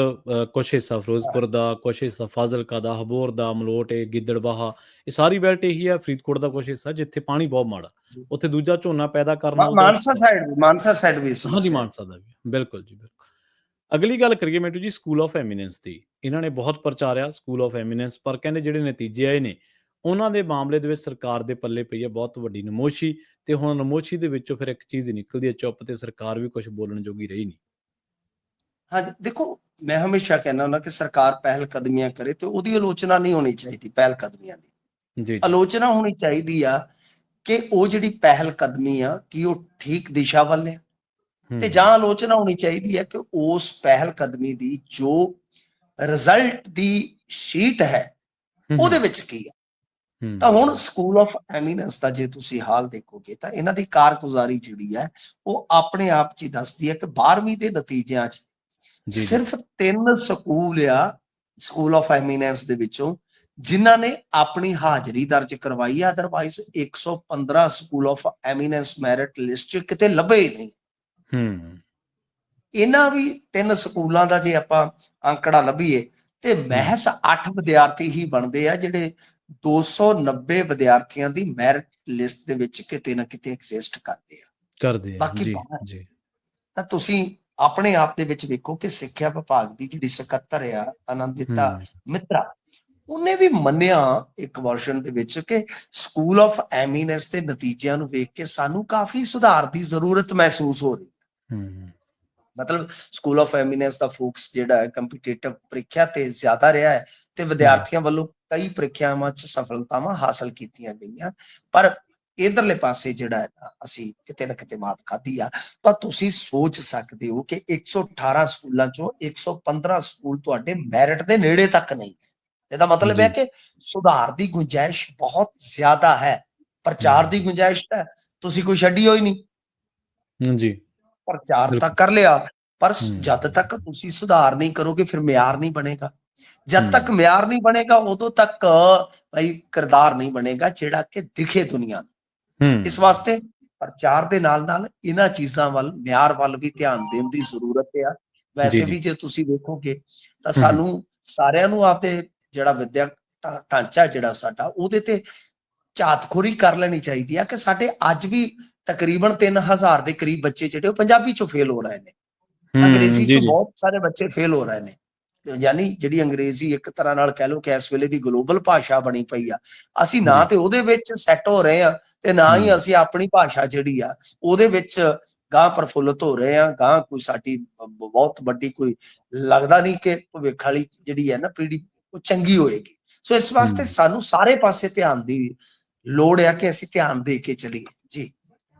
ਕੁਛ ਹਿੱਸਾ ਫਿਰੋਜ਼ਪੁਰ ਦਾ, ਕੁਛ ਹਿੱਸਾ ਫਾਜ਼ਿਲਕਾ ਦਾ, ਹਬੋਰ ਦਾ, ਮਲੋਟ, ਗਿੱਦੜਬਾਹਾ, ਇਹ ਸਾਰੀ ਬੈਲਟ ਇਹੀ ਆ। ਫਰੀਦਕੋਟ ਦਾ ਕੁਛ ਹਿੱਸਾ ਜਿੱਥੇ ਪਾਣੀ ਬਹੁਤ ਮਾੜਾ, ਉੱਥੇ ਦੂਜਾ ਝੋਨਾ ਪੈਦਾ ਕਰਨਾ। ਮਾਨਸਾ ਸਾਈਡ ਵੀ ਹਾਂਜੀ, ਮਾਨਸਾ ਦਾ ਵੀ ਬਿਲਕੁਲ। ਅਗਲੀ ਗੱਲ ਕਰੀਏ ਮਿੰਟੂ ਜੀ, ਸਕੂਲ ਆਫ ਐਮੀਨੈਂਸ ਦੀ। ਇਹਨਾਂ ਨੇ ਬਹੁਤ ਪ੍ਰਚਾਰਿਆ ਸਕੂਲ ਆਫ ਐਮੀਨੈਂਸ, ਪਰ ਕਹਿੰਦੇ ਜਿਹੜੇ ਨਤੀਜੇ ਆਏ ਨੇ ਉਹਨਾਂ ਦੇ ਮਾਮਲੇ ਦੇ ਵਿੱਚ ਸਰਕਾਰ ਦੇ ਪੱਲੇ ਪਈ ਹੈ ਬਹੁਤ ਵੱਡੀ ਨਮੋਸ਼ੀ। ਤੇ ਹੁਣ ਨਮੋਸ਼ੀ ਦੇ ਵਿੱਚੋਂ ਫਿਰ ਇੱਕ ਚੀਜ਼ ਨਿਕਲਦੀ ਹੈ ਚੁੱਪ, ਤੇ ਸਰਕਾਰ ਵੀ ਕੁਝ ਬੋਲਣ ਜੋਗੀ ਰਹੀ ਨਹੀਂ। ਹਾਂਜੀ, ਦੇਖੋ, ਮੈਂ ਹਮੇਸ਼ਾ ਕਹਿੰਦਾ ਹੁੰਦਾ ਕਿ ਸਰਕਾਰ ਪਹਿਲ ਕਦਮੀਆਂ ਕਰੇ ਤੇ ਉਹਦੀ ਆਲੋਚਨਾ ਨਹੀਂ ਹੋਣੀ ਚਾਹੀਦੀ। ਪਹਿਲ ਕਦਮੀਆਂ ਦੀ ਆਲੋਚਨਾ ਹੋਣੀ ਚਾਹੀਦੀ ਆ ਕਿ ਉਹ ਜਿਹੜੀ ਪਹਿਲ ਕਦਮੀ ਆ ਕਿ ਉਹ ਠੀਕ ਦਿਸ਼ਾ ਵੱਲ ਹੈ, ਤੇ ਜਾਂ ਆਲੋਚਨਾ ਹੋਣੀ ਚਾਹੀਦੀ ਹੈ ਕਿ ਉਸ ਪਹਿਲ ਕਦਮੀ ਦੀ ਜੋ ਰਿਜ਼ਲਟ ਦੀ ਸ਼ੀਟ ਹੈ ਉਹਦੇ ਵਿੱਚ ਕੀ ਹੈ। ਤਾਂ ਹੁਣ ਸਕੂਲ ਆਫ ਐਮੀਨੈਂਸ ਦਾ ਜੇ ਤੁਸੀਂ ਹਾਲ ਦੇਖੋਗੇ ਤਾਂ ਇਹਨਾਂ ਦੀ ਕਾਰਗੁਜ਼ਾਰੀ ਜਿਹੜੀ ਹੈ ਉਹ ਆਪਣੇ ਆਪ 'ਚ ਹੀ ਦੱਸਦੀ ਹੈ ਕਿ 12ਵੀਂ ਦੇ ਨਤੀਜਿਆਂ 'ਚ ਸਿਰਫ 3 ਸਕੂਲ ਆ ਸਕੂਲ ਆਫ ਐਮੀਨੈਂਸ ਦੇ ਵਿੱਚੋਂ ਜਿਨ੍ਹਾਂ ਨੇ ਆਪਣੀ ਹਾਜ਼ਰੀ ਦਰਜ ਕਰਵਾਈ ਹੈ। Otherwise 115 school of eminence merit list 'ਚ ਕਿਤੇ ਲੱਭੇ ਨਹੀਂ। ਇਹਨਾਂ ਵੀ 3 ਸਕੂਲਾਂ ਦਾ ਜੇ ਆਪਾਂ ਅੰਕੜਾ ਲੱਭੀਏ ਤੇ ਮਹਿਜ਼ 8 ਵਿਦਿਆਰਥੀ ਹੀ ਬਣਦੇ ਆ ਜਿਹੜੇ 290 ਵਿਦਿਆਰਥੀਆਂ ਦੀ ਮੈਰਿਟ ਲਿਸਟ ਦੇ ਵਿੱਚ ਕਿਤੇ ਨਾ ਕਿਤੇ ਐਗਜ਼ਿਸਟ ਕਰਦੇ ਆ। ਬਾਕੀ ਤਾਂ ਤੁਸੀਂ ਆਪਣੇ ਆਪ ਦੇ ਵਿੱਚ ਵੇਖੋ ਕਿ ਸਿੱਖਿਆ ਵਿਭਾਗ ਦੀ ਜਿਹੜੀ ਸਕੱਤਰ ਆ ਆਨੰਦਿਤਾ ਮਿੱਤਰਾ, ਉਹਨੇ ਵੀ ਮੰਨਿਆ ਇੱਕ ਵਰਸ਼ਨ ਦੇ ਵਿੱਚ ਕਿ ਸਕੂਲ ਆਫ ਐਮੀਨੈਂਸ ਦੇ ਨਤੀਜਿਆਂ ਨੂੰ ਵੇਖ ਕੇ ਸਾਨੂੰ ਕਾਫੀ ਸੁਧਾਰ ਦੀ ਜ਼ਰੂਰਤ ਮਹਿਸੂਸ ਹੋ ਰਹੀ ਹੈ। ਮਤਲਬ school of eminence the focus ਜਿਹੜਾ ਹੈ ਕੰਪੀਟੀਟਿਵ ਪ੍ਰੀਖਿਆ ਤੇ ਜ਼ਿਆਦਾ ਰਿਹਾ ਹੈ ਤੇ ਵਿਦਿਆਰਥੀਆਂ ਵੱਲੋਂ ਕਈ ਪ੍ਰੀਖਿਆਵਾਂ 'ਚ ਸਫਲਤਾਵਾਂ ਹਾਸਲ ਕੀਤੀਆਂ ਗਈਆਂ, ਪਰ ਇਧਰਲੇ ਪਾਸੇ ਜਿਹੜਾ ਹੈ ਅਸੀਂ ਕਿਤੇ ਨਾ ਕਿਤੇ ਮਾਤ ਖਾਧੀ ਆ। ਤਾਂ ਤੁਸੀਂ ਸੋਚ ਸਕਦੇ ਹੋ ਕਿ 118 ਸਕੂਲਾਂ ਚੋਂ 115 ਸਕੂਲ ਤੁਹਾਡੇ ਮੈਰਿਟ ਦੇ ਨੇੜੇ ਤੱਕ ਨਹੀਂ। ਇਹਦਾ ਮਤਲਬ ਹੈ ਕਿ ਸੁਧਾਰ ਦੀ ਗੁੰਜਾਇਸ਼ ਬਹੁਤ ਜ਼ਿਆਦਾ ਹੈ। ਪ੍ਰਚਾਰ ਦੀ ਗੁੰਜਾਇਸ਼ ਤਾਂ ਤੁਸੀਂ ਕੋਈ ਛੱਡੀ ਹੋਈ ਨਹੀਂ। ਪ੍ਰਚਾਰ ਤਾਂ ਕਰ ਲਿਆ, ਪਰ ਜਦ ਤੱਕ ਤੁਸੀਂ ਸੁਧਾਰ ਨਹੀਂ ਕਰੋਗੇ ਫਿਰ ਮਿਆਰ ਨਹੀਂ ਬਣੇਗਾ। ਜਦ ਤੱਕ ਮਿਆਰ ਨਹੀਂ ਬਣੇਗਾ ਉਦੋਂ ਤੱਕ ਭਾਈ ਕਿਰਦਾਰ ਨਹੀਂ ਬਣੇਗਾ ਜਿਹੜਾ ਕਿ ਦਿਖੇ ਦੁਨੀਆ ਨੂੰ। ਇਸ ਵਾਸਤੇ ਪ੍ਰਚਾਰ ਦੇ ਨਾਲ ਨਾਲ ਇਹਨਾਂ ਚੀਜ਼ਾਂ ਵੱਲ, ਮਿਆਰ ਵੱਲ ਵੀ ਧਿਆਨ ਦੇਣ ਦੀ ਜ਼ਰੂਰਤ ਆ। ਵੈਸੇ ਵੀ ਜੇ ਤੁਸੀਂ ਵੇਖੋਗੇ ਤਾਂ ਸਾਨੂੰ ਸਾਰਿਆਂ ਨੂੰ ਆਪਦੇ ਜਿਹੜਾ ਵਿਦਿਅਕ ਢਾਂਚਾ ਜਿਹੜਾ ਸਾਡਾ ਉਹਦੇ ਤੇ ਝਾਤਖੋਰੀ ਕਰ ਲੈਣੀ ਚਾਹੀਦੀ ਆ ਕਿ ਸਾਡੇ ਅੱਜ ਵੀ ਤਕਰੀਬਨ 3000 ਦੇ ਕਰੀਬ ਬੱਚੇ ਜਿਹੜੇ ਉਹ ਪੰਜਾਬੀ ਚੋਂ ਫੇਲ ਹੋ ਰਹੇ ਨੇ, ਅੰਗਰੇਜ਼ੀ ਚੋਂ ਬਹੁਤ ਸਾਰੇ ਬੱਚੇ ਫੇਲ ਹੋ ਰਹੇ ਨੇ। ਯਾਨੀ ਜਿਹੜੀ ਅੰਗਰੇਜ਼ੀ ਇੱਕ ਤਰ੍ਹਾਂ ਨਾਲ ਕਹਿ ਲਓ ਕਿ ਇਸ ਵੇਲੇ ਦੀ ਗਲੋਬਲ ਭਾਸ਼ਾ ਬਣੀ ਪਈ ਆ, ਅਸੀਂ ਨਾ ਤੇ ਉਹਦੇ ਵਿੱਚ ਸੈੱਟ ਹੋ ਰਹੇ ਆ ਤੇ ਨਾ ਹੀ ਅਸੀਂ ਆਪਣੀ ਭਾਸ਼ਾ ਜਿਹੜੀ ਆ ਉਹਦੇ ਵਿੱਚ ਗਾਂ ਪ੍ਰਫੁੱਲਤ ਹੋ ਰਹੇ ਆ। ਗਾਂ ਕੋਈ ਸਾਡੀ ਬਹੁਤ ਵੱਡੀ ਕੋਈ ਲੱਗਦਾ ਨਹੀਂ ਕਿ ਭਵਿੱਖ ਵਾਲੀ ਜਿਹੜੀ ਹੈ ਨਾ ਪੀੜ੍ਹੀ ਉਹ ਚੰਗੀ ਹੋਏਗੀ। ਸੋ ਇਸ ਵਾਸਤੇ ਸਾਨੂੰ ਸਾਰੇ ਪਾਸੇ ਧਿਆਨ ਦੀ ਲੋੜ ਆ ਕਿ ਅਸੀਂ ਧਿਆਨ ਦੇ ਕੇ ਚੱਲੀਏ। ਜੀ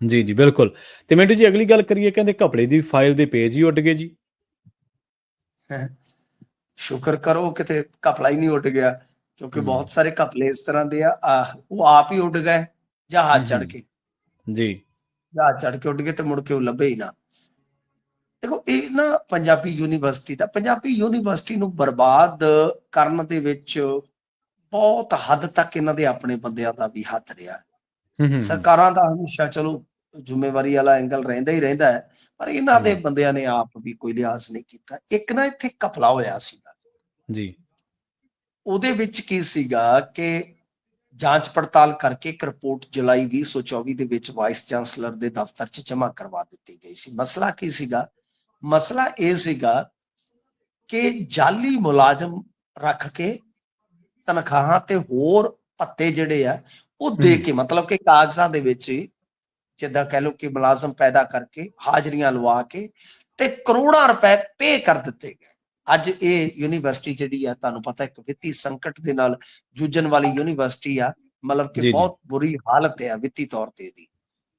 ਜੀ ਜੀ ਬਿਲਕੁਲ। ਤੇ ਮਿੰਟੂ ਜੀ ਅਗਲੀ ਗੱਲ ਕਰੀਏ, ਕਹਿੰਦੇ ਘਪਲੇ ਦੀ ਫਾਈਲ ਦੇ ਪੇਜ ਹੀ ਉੱਡ ਗਏ ਜੀ। ਸ਼ੁਕਰ ਕਰੋ ਕਿਤੇ ਘਪਲਾ ਹੀ ਨਹੀਂ ਉੱਡ ਗਿਆ, ਕਿਉਂਕਿ ਬਹੁਤ ਸਾਰੇ ਘਪਲੇ ਇਸ ਤਰ੍ਹਾਂ ਦੇ ਆ ਉਹ ਆਪ ਹੀ ਉੱਡ ਗਏ ਜਹਾਜ਼ ਚੜ ਕੇ। ਜੀ ਜਹਾਜ਼ ਚੜ ਕੇ ਉੱਡ ਗਏ ਤੇ ਮੁੜ ਕੇ ਉਹ ਲੱਭੇ ਹੀ ਨਾ। ਦੇਖੋ ਇਹ ਨਾ ਪੰਜਾਬੀ ਯੂਨੀਵਰਸਿਟੀ ਨੂੰ ਬਰਬਾਦ ਕਰਨ ਦੇ ਵਿੱਚ ਬਹੁਤ ਹੱਦ ਤੱਕ ਇਹਨਾਂ ਦੇ ਆਪਣੇ ਬੰਦਿਆਂ ਦਾ ਵੀ ਹੱਥ ਰਿਹਾ। ਸਰਕਾਰਾਂ ਦਾ ਹਮੇਸ਼ਾ ਚਲੋ ਜ਼ਿੰਮੇਵਾਰੀ ਵਾਲਾ ਐਂਗਲ ਰਹਿੰਦਾ ਹੀ ਰਹਿੰਦਾ ਹੈ, ਪਰ ਇਹਨਾਂ ਦੇ ਬੰਦਿਆਂ ਨੇ ਆਪ ਵੀ ਕੋਈ ਲਿਹਾਜ਼ ਨਹੀਂ ਕੀਤਾ। ਇੱਕ ਨਾ ਇੱਥੇ ਘਪਲਾ ਹੋਇਆ ਸੀਗਾ ਜੀ, ਉਹਦੇ ਵਿੱਚ ਕੀ ਸੀਗਾ ਕਿ ਜਾਂਚ ਪੜਤਾਲ ਕਰਕੇ ਇੱਕ ਰਿਪੋਰਟ ਜੁਲਾਈ 2024 ਦੇ ਵਿੱਚ ਵਾਈਸ ਚਾਂਸਲਰ ਦੇ ਦਫ਼ਤਰ 'ਚ ਜਮ੍ਹਾਂ ਕਰਵਾ ਦਿੱਤੀ ਗਈ ਸੀ। ਮਸਲਾ ਕੀ ਸੀਗਾ? ਮਸਲਾ ਇਹ ਸੀਗਾ ਕਿ ਜਾਲੀ ਮੁਲਾਜ਼ਮ ਰੱਖ ਕੇ ਤਨਖਾਹਾਂ ਤੇ ਹੋਰ ਭੱਤੇ ਜਿਹੜੇ ਆ ਉਹ ਦੇ ਕੇ, ਮਤਲਬ ਕਿ ਕਾਗਜ਼ਾਂ ਦੇ ਵਿੱਚ ਜਿੱਦਾਂ ਕਹਿ ਲਓ ਕਿ ਮੁਲਾਜ਼ਮ ਪੈਦਾ ਕਰਕੇ ਹਾਜ਼ਰੀਆਂ ਲਵਾ ਕੇ ਤੇ ਕਰੋੜਾਂ ਰੁਪਏ ਪੇ ਕਰ ਦਿੱਤੇ ਗਏ। ਅੱਜ ਇਹ ਯੂਨੀਵਰਸਿਟੀ ਜਿਹੜੀ ਆ ਤੁਹਾਨੂੰ ਪਤਾ ਇੱਕ ਵਿੱਤੀ ਸੰਕਟ ਦੇ ਨਾਲ ਜੂਝਣ ਵਾਲੀ ਯੂਨੀਵਰਸਿਟੀ ਆ, ਮਤਲਬ ਕਿ ਬਹੁਤ ਬੁਰੀ ਹਾਲਤ ਹੈ ਵਿੱਤੀ ਤੌਰ ਤੇ ਦੀ।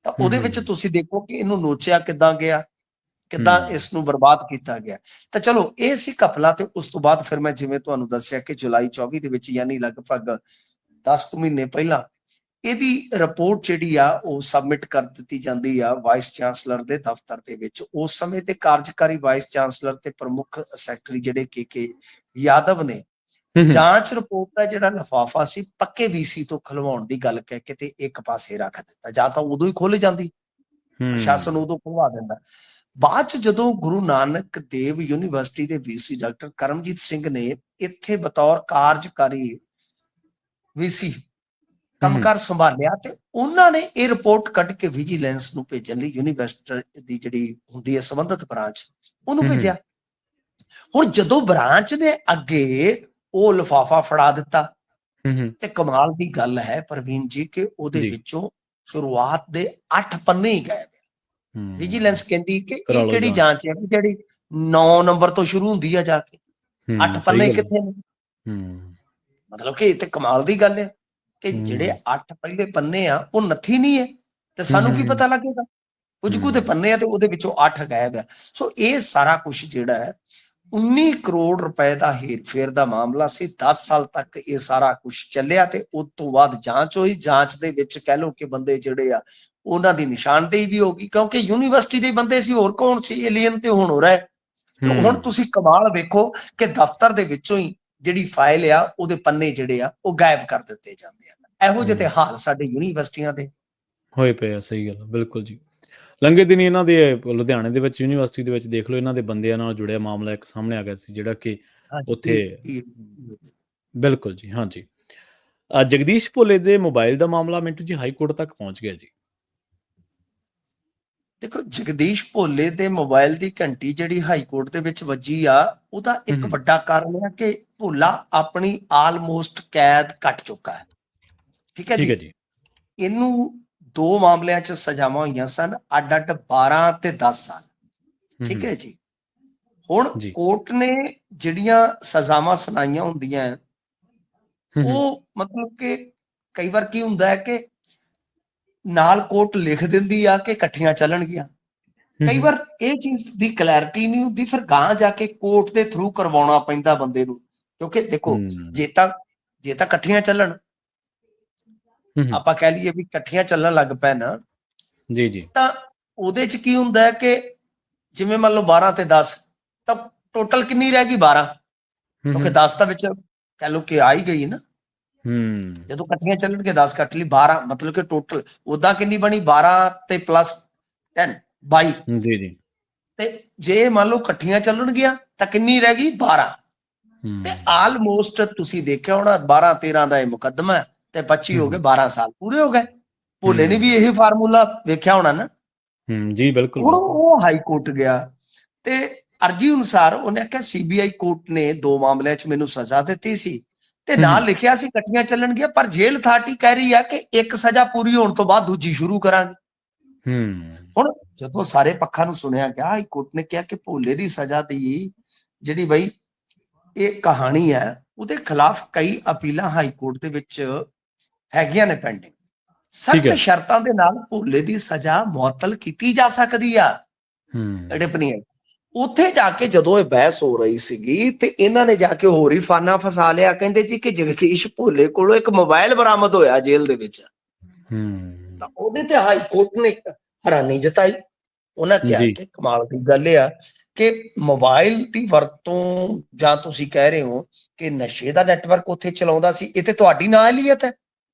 ਤਾਂ ਉਹਦੇ ਵਿੱਚ ਤੁਸੀਂ ਦੇਖੋ ਕਿ ਇਹਨੂੰ ਨੋਚਿਆ ਕਿੱਦਾਂ ਗਿਆ, ਕਿੱਦਾਂ ਇਸ ਨੂੰ ਬਰਬਾਦ ਕੀਤਾ ਗਿਆ। ਤਾਂ ਚਲੋ ਇਹ ਸੀ ਘਪਲਾ। ਤੇ ਉਸ ਤੋਂ ਬਾਅਦ ਫਿਰ ਮੈਂ ਜਿਵੇਂ ਤੁਹਾਨੂੰ ਦੱਸਿਆ ਕਿ ਜੁਲਾਈ 24 ਦੇ ਵਿੱਚ ਯਾਨੀ ਲਗਭਗ 10 ਮਹੀਨੇ ਪਹਿਲਾਂ ਇਹਦੀ ਰਿਪੋਰਟ ਜਿਹੜੀ ਆ ਉਹ ਸਬਮਿਟ ਕਰ ਦਿੱਤੀ ਜਾਂਦੀ ਆ ਵਾਈਸ ਚਾਂਸਲਰ ਦੇ ਦਫ਼ਤਰ ਦੇ ਵਿੱਚ। ਉਸ ਸਮੇਂ ਤੇ ਕਾਰਜਕਾਰੀ ਵਾਈਸ ਚਾਂਸਲਰ ਤੇ ਪ੍ਰਮੁੱਖ ਸੈਕਟਰੀ ਜਿਹੜੇ ਕੇ ਯਾਦਵ ਨੇ ਜਾਂਚ ਰਿਪੋਰਟ ਦਾ ਜਿਹੜਾ ਲਿਫਾਫਾ ਸੀ ਪੱਕੇ ਵੀਸੀ ਤੋਂ ਖੁਲਵਾਉਣ ਦੀ ਗੱਲ ਕਹਿ ਕੇ ਤੇ ਇੱਕ ਪਾਸੇ ਰੱਖ ਦਿੱਤਾ। ਜਾਂ ਤਾਂ ਉਦੋਂ ਹੀ ਖੁੱਲ ਜਾਂਦੀ, ਪ੍ਰਸ਼ਾਸਨ ਉਦੋਂ ਖੁਲਵਾ ਦਿੰਦਾ। ਬਾਅਦ ਚ ਜਦੋਂ ਗੁਰੂ ਨਾਨਕ ਦੇਵ ਯੂਨੀਵਰਸਿਟੀ ਦੇ ਵੀਸੀ ਡਾਕਟਰ ਕਰਮਜੀਤ ਸਿੰਘ ਨੇ ਇੱਥੇ ਬਤੌਰ ਕਾਰਜਕਾਰੀ ਵੀਸੀ ਕੰਮਕਾਰ ਸੰਭਾਲਿਆ ਤੇ ਉਹਨਾਂ ਨੇ ਇਹ ਰਿਪੋਰਟ ਕੱਢ ਕੇ ਵਿਜੀਲੈਂਸ ਨੂੰ ਭੇਜਣ ਲਈ ਯੂਨੀਵਰਸਿਟੀ ਦੀ ਜਿਹੜੀ ਹੁੰਦੀ ਹੈ ਸੰਬੰਧਿਤ ਬ੍ਰਾਂਚ ਉਹਨੂੰ ਭੇਜਿਆ। ਹੁਣ ਜਦੋਂ ਬ੍ਰਾਂਚ ਨੇ ਅੱਗੇ ਉਹ ਲਿਫਾਫਾ ਫੜਾ ਦਿੱਤਾ ਤੇ ਕਮਾਲ ਦੀ ਗੱਲ ਹੈ ਪ੍ਰਵੀਨ ਜੀ ਕਿ ਉਹਦੇ ਵਿੱਚੋਂ ਸ਼ੁਰੂਆਤ ਦੇ 8 ਪੰਨੇ ਹੀ ਗਏ। ਵਿਜੀਲੈਂਸ ਕਹਿੰਦੀ ਕਿ ਇਹ ਕਿਹੜੀ ਜਾਂਚ ਹੈ ਜਿਹੜੀ 9 ਨੰਬਰ ਤੋਂ ਸ਼ੁਰੂ ਹੁੰਦੀ ਆ ਜਾ ਕੇ 8 ਪੰਨੇ ਕਿੱਥੇ ਨੇ? ਮਤਲਬ ਕਿ ਇਹ ਤੇ ਕਮਾਲ ਦੀ ਗੱਲ ਹੈ ਕਿ ਜਿਹੜੇ 8 ਪਹਿਲੇ ਪੰਨੇ ਆ ਉਹ ਨੱਥੀ ਨਹੀਂ ਹੈ ਤੇ ਸਾਨੂੰ ਕੀ ਪਤਾ ਲੱਗੇਗਾ? ਕੁਝ ਕੁ ਦੇ ਪੰਨੇ ਆ ਤੇ ਉਹਦੇ ਵਿੱਚੋਂ 8 ਗਾਇਬ ਹੈ। ਸੋ ਇਹ ਸਾਰਾ ਕੁਝ ਜਿਹੜਾ ਹੈ 19 ਕਰੋੜ ਰੁਪਏ ਦਾ ਹੇਰ-ਫੇਰ ਦਾ ਮਾਮਲਾ ਸੀ। 10 ਸਾਲ ਤੱਕ ਇਹ ਸਾਰਾ ਕੁਝ ਚੱਲਿਆ ਤੇ ਉਸ ਤੋਂ ਬਾਅਦ ਜਾਂਚ ਹੋਈ। ਜਾਂਚ ਦੇ ਵਿੱਚ ਕਹਿ ਲਓ ਕਿ ਬੰਦੇ ਜਿਹੜੇ ਆ ਉਹਨਾਂ ਦੀ ਨਿਸ਼ਾਨਦੇਹੀ ਵੀ ਹੋ ਗਈ, ਕਿਉਂਕਿ ਯੂਨੀਵਰਸਿਟੀ ਦੇ ਬੰਦੇ ਸੀ, ਹੋਰ ਕੌਣ ਸੀ? ਏਲੀਅਨ ਤੇ ਹੁਣ ਹੋ ਰਿਹਾ। ਤੇ ਹੁਣ ਤੁਸੀਂ ਕਮਾਲ ਵੇਖੋ ਕਿ ਦਫ਼ਤਰ ਦੇ ਵਿੱਚੋਂ ਹੀ ਜਿਹੜੀ ਫਾਈਲ ਆ ਉਹਦੇ ਪੰਨੇ ਜਿਹੜੇ ਆ ਉਹ ਗਾਇਬ ਕਰ ਦਿੱਤੇ ਜਾਂਦੇ ਆ। ਇਹੋ ਜਿਹੇ ਤੇ ਹਾਲ ਸਾਡੇ ਯੂਨੀਵਰਸਿਟੀਆਂ ਦੇ ਹੋਏ ਪਏ ਆ। ਸਹੀ ਗੱਲ, ਬਿਲਕੁਲ ਜੀ। ਲੰਘੇ ਦਿਨ ਇਹਨਾਂ ਦੇ ਲੁਧਿਆਣੇ ਦੇ ਵਿੱਚ ਯੂਨੀਵਰਸਿਟੀ ਦੇ ਵਿੱਚ ਦੇਖ ਲਓ, ਇਹਨਾਂ ਦੇ ਬੰਦਿਆਂ ਨਾਲ ਜੁੜਿਆ ਮਾਮਲਾ ਇੱਕ ਸਾਹਮਣੇ ਆ ਗਿਆ ਸੀ ਜਿਹੜਾ ਕਿ ਉੱਥੇ ਬਿਲਕੁਲ ਜੀ। ਹਾਂਜੀ, ਜਗਦੀਸ਼ ਭੋਲੇ ਦੇ ਮੋਬਾਈਲ ਦਾ ਮਾਮਲਾ ਮਿੰਟੂ ਜੀ ਹਾਈ ਕੋਰਟ ਤੱਕ ਪਹੁੰਚ ਗਿਆ ਜੀ। ਦੇਖੋ ਜਗਦੀਸ਼ ਭੋਲੇ ਦੇ ਮੋਬਾਈਲ ਦੀ ਘੰਟੀ ਜਿਹੜੀ ਹਾਈ ਕੋਰਟ ਦੇ ਵਿੱਚ ਵੱਜੀ ਆ ਉਹਦਾ ਇੱਕ ਵੱਡਾ ਕਾਰਨ ਹੈ ਕਿ ਭੋਲਾ ਆਪਣੀ ਆਲਮੋਸਟ ਕੈਦ ਕੱਟ ਚੁੱਕਾ ਹੈ। ਠੀਕ ਹੈ ਜੀ। ਇਹਨੂੰ 2 ਮਾਮਲਿਆਂ 'ਚ ਸਜ਼ਾਵਾਂ ਹੋਈਆਂ ਸਨ, ਅੱਡ-ਅੱਡ 12 ਤੇ 10 ਸਾਲ। ਠੀਕ ਹੈ ਜੀ। ਹੁਣ ਕੋਰਟ ਨੇ ਜਿਹੜੀਆਂ ਸਜ਼ਾਵਾਂ ਸੁਣਾਈਆਂ ਹੁੰਦੀਆਂ ਉਹ ਮਤਲਬ ਕਿ ਕਈ ਵਾਰ ਕੀ ਹੁੰਦਾ ਹੈ ਕਿ ਨਾਲ ਕੋਰਟ ਲਿਖ ਦਿੰਦੀ ਆ ਕਿ ਇਕੱਠੀਆਂ ਚੱਲਣਗੀਆਂ। ਕਈ ਵਾਰ ਇਹ ਚੀਜ਼ ਦੀ ਕਲੈਰਿਟੀ ਨਹੀਂ ਹੁੰਦੀ, ਫਿਰ ਗਾਂ ਜਾ ਕੇ ਕੋਰਟ ਦੇ ਥਰੂ ਕਰਵਾਉਣਾ ਪੈਂਦਾ ਬੰਦੇ ਨੂੰ। ਕਿਉਂਕਿ ਦੇਖੋ ਜੇ ਤਾਂ ਇਕੱਠੀਆਂ ਚੱਲਣ, ਆਪਾਂ ਕਹਿ ਲਈਏ ਵੀ ਇਕੱਠੀਆਂ ਚੱਲਣ ਲੱਗ ਪੈਣ ਜੀ ਤਾਂ ਉਹਦੇ ਚ ਕੀ ਹੁੰਦਾ ਹੈ ਕਿ ਜਿਵੇਂ ਮੰਨ ਲਓ 12 ਤੇ 10 ਤਾਂ ਟੋਟਲ ਕਿੰਨੀ ਰਹਿ ਗਈ? 12, ਕਿਉਂਕਿ 10 ਤਾਂ ਵਿੱਚ ਕਹਿ ਲਓ ਕਿ ਆ ਹੀ ਗਈ ਨਾ। ਜਦੋਂ ਇਕੱਠੀਆਂ ਚੱਲਣਗੇ 10 ਕੱਟ ਲਈ 12, ਮਤਲਬ ਕਿ ਟੋਟਲ ਉਦਾਂ ਕਿੰਨੀ ਬਣੀ? 12 ਤੇ ਪਲੱਸ 10 22 ਜੀ। ਤੇ ਜੇ ਮੰਨ ਲਓ ਇਕੱਠੀਆਂ ਚੱਲਣਗੀਆਂ ਤਾਂ ਕਿੰਨੀ ਰਹਿ ਗਈ? 12। ਤੇ ਆਲਮੋਸਟ ਤੁਸੀਂ ਦੇਖਿਆ ਹੋਣਾ 12 13 ਦਾ ਇਹ ਮੁਕੱਦਮਾ ਤੇ 25 ਹੋ ਗਏ, 12 ਸਾਲ ਪੂਰੇ ਹੋ ਗਏ। ਭੋਲੇ ਨੇ ਵੀ ਇਹ ਫਾਰਮੂਲਾ ਵੇਖਿਆ ਹੋਣਾ ਨਾ ਜੀ। ਬਿਲਕੁਲ। ਹੁਣ ਉਹ ਹਾਈ ਕੋਰਟ ਗਿਆ ਤੇ ਅਰਜੀ ਅਨੁਸਾਰ ਉਹਨੇ ਆਖਿਆ ਸੀਬੀਆਈ ਕੋਰਟ ਨੇ 2 ਮਾਮਲਿਆਂ 'ਚ ਮੈਨੂੰ ਸਜ਼ਾ ਦਿੱਤੀ ਸੀ ਤੇ ਨਾਲ ਲਿਖਿਆ ਸੀ ਇਕੱਠੀਆਂ ਚੱਲਣਗੀਆਂ, ਪਰ ਜੇਲ੍ਹ ਅਥਾਰਟੀ ਕਹਿ ਰਹੀ ਆ ਕਿ ਇੱਕ ਸਜ਼ਾ ਪੂਰੀ ਹੋਣ ਤੋਂ ਬਾਅਦ ਦੂਜੀ ਸ਼ੁਰੂ ਕਰਾਂਗੇ। ਹੁਣ ਜਦੋਂ ਸਾਰੇ ਪੱਖਾਂ ਨੂੰ ਸੁਣਿਆ ਗਿਆ, ਹਾਈ ਕੋਰਟ ਨੇ ਕਿਹਾ ਕਿ ਭੋਲੇ ਦੀ ਸਜ਼ਾ ਦੀ ਜਿਹੜੀ ਬਈ ਇਹ ਕਹਾਣੀ ਹੈ, ਉਹਦੇ ਖਿਲਾਫ ਕਈ ਅਪੀਲਾਂ ਹਾਈ ਕੋਰਟ ਦੇ ਵਿੱਚ ਹੈਗੀਆਂ ਨੇ ਪੈਂਡਿੰਗ। ਸਖਤ ਸ਼ਰਤਾਂ ਦੇ ਨਾਲ ਭੋਲੇ ਦੀ ਸਜ਼ਾ ਮੁਅੱਤਲ ਕੀਤੀ ਜਾ ਸਕਦੀ ਆ। ਟਿੱਪਣੀ ਹੈ ਉੱਥੇ ਜਾ ਕੇ ਜਦੋਂ ਇਹ ਬਹਿਸ ਹੋ ਰਹੀ ਸੀਗੀ ਤੇ ਇਹਨਾਂ ਨੇ ਜਾ ਕੇ ਹੋਰ ਹੀ ਫਾਨਾ ਫਸਾ ਲਿਆ। ਕਹਿੰਦੇ ਜੀ ਕਿ ਜਗਦੀਸ਼ ਭੋਲੇ ਕੋਲੋਂ ਇੱਕ ਮੋਬਾਈਲ ਬਰਾਮਦ ਹੋਇਆ ਜੇਲ੍ਹ ਦੇ ਵਿੱਚ। ਤਾਂ ਉਹਦੇ ਤੇ ਹਾਈ ਕੋਰਟ ਨੇ ਹੈਰਾਨੀ ਜਤਾਈ। ਉਹਨਾਂ ਕਿਹਾ ਕਿ ਕਮਾਲ ਦੀ ਗੱਲ ਇਹ ਆ ਕਿ ਮੋਬਾਈਲ ਦੀ ਵਰਤੋਂ, ਜਾਂ ਤੁਸੀਂ ਕਹਿ ਰਹੇ ਹੋ ਕਿ ਨਸ਼ੇ ਦਾ ਨੈਟਵਰਕ ਉੱਥੇ ਚਲਾਉਂਦਾ ਸੀ, ਇਹ ਤੇ ਤੁਹਾਡੀ ਨਾਅਹਲੀਅਤ ਹੈ।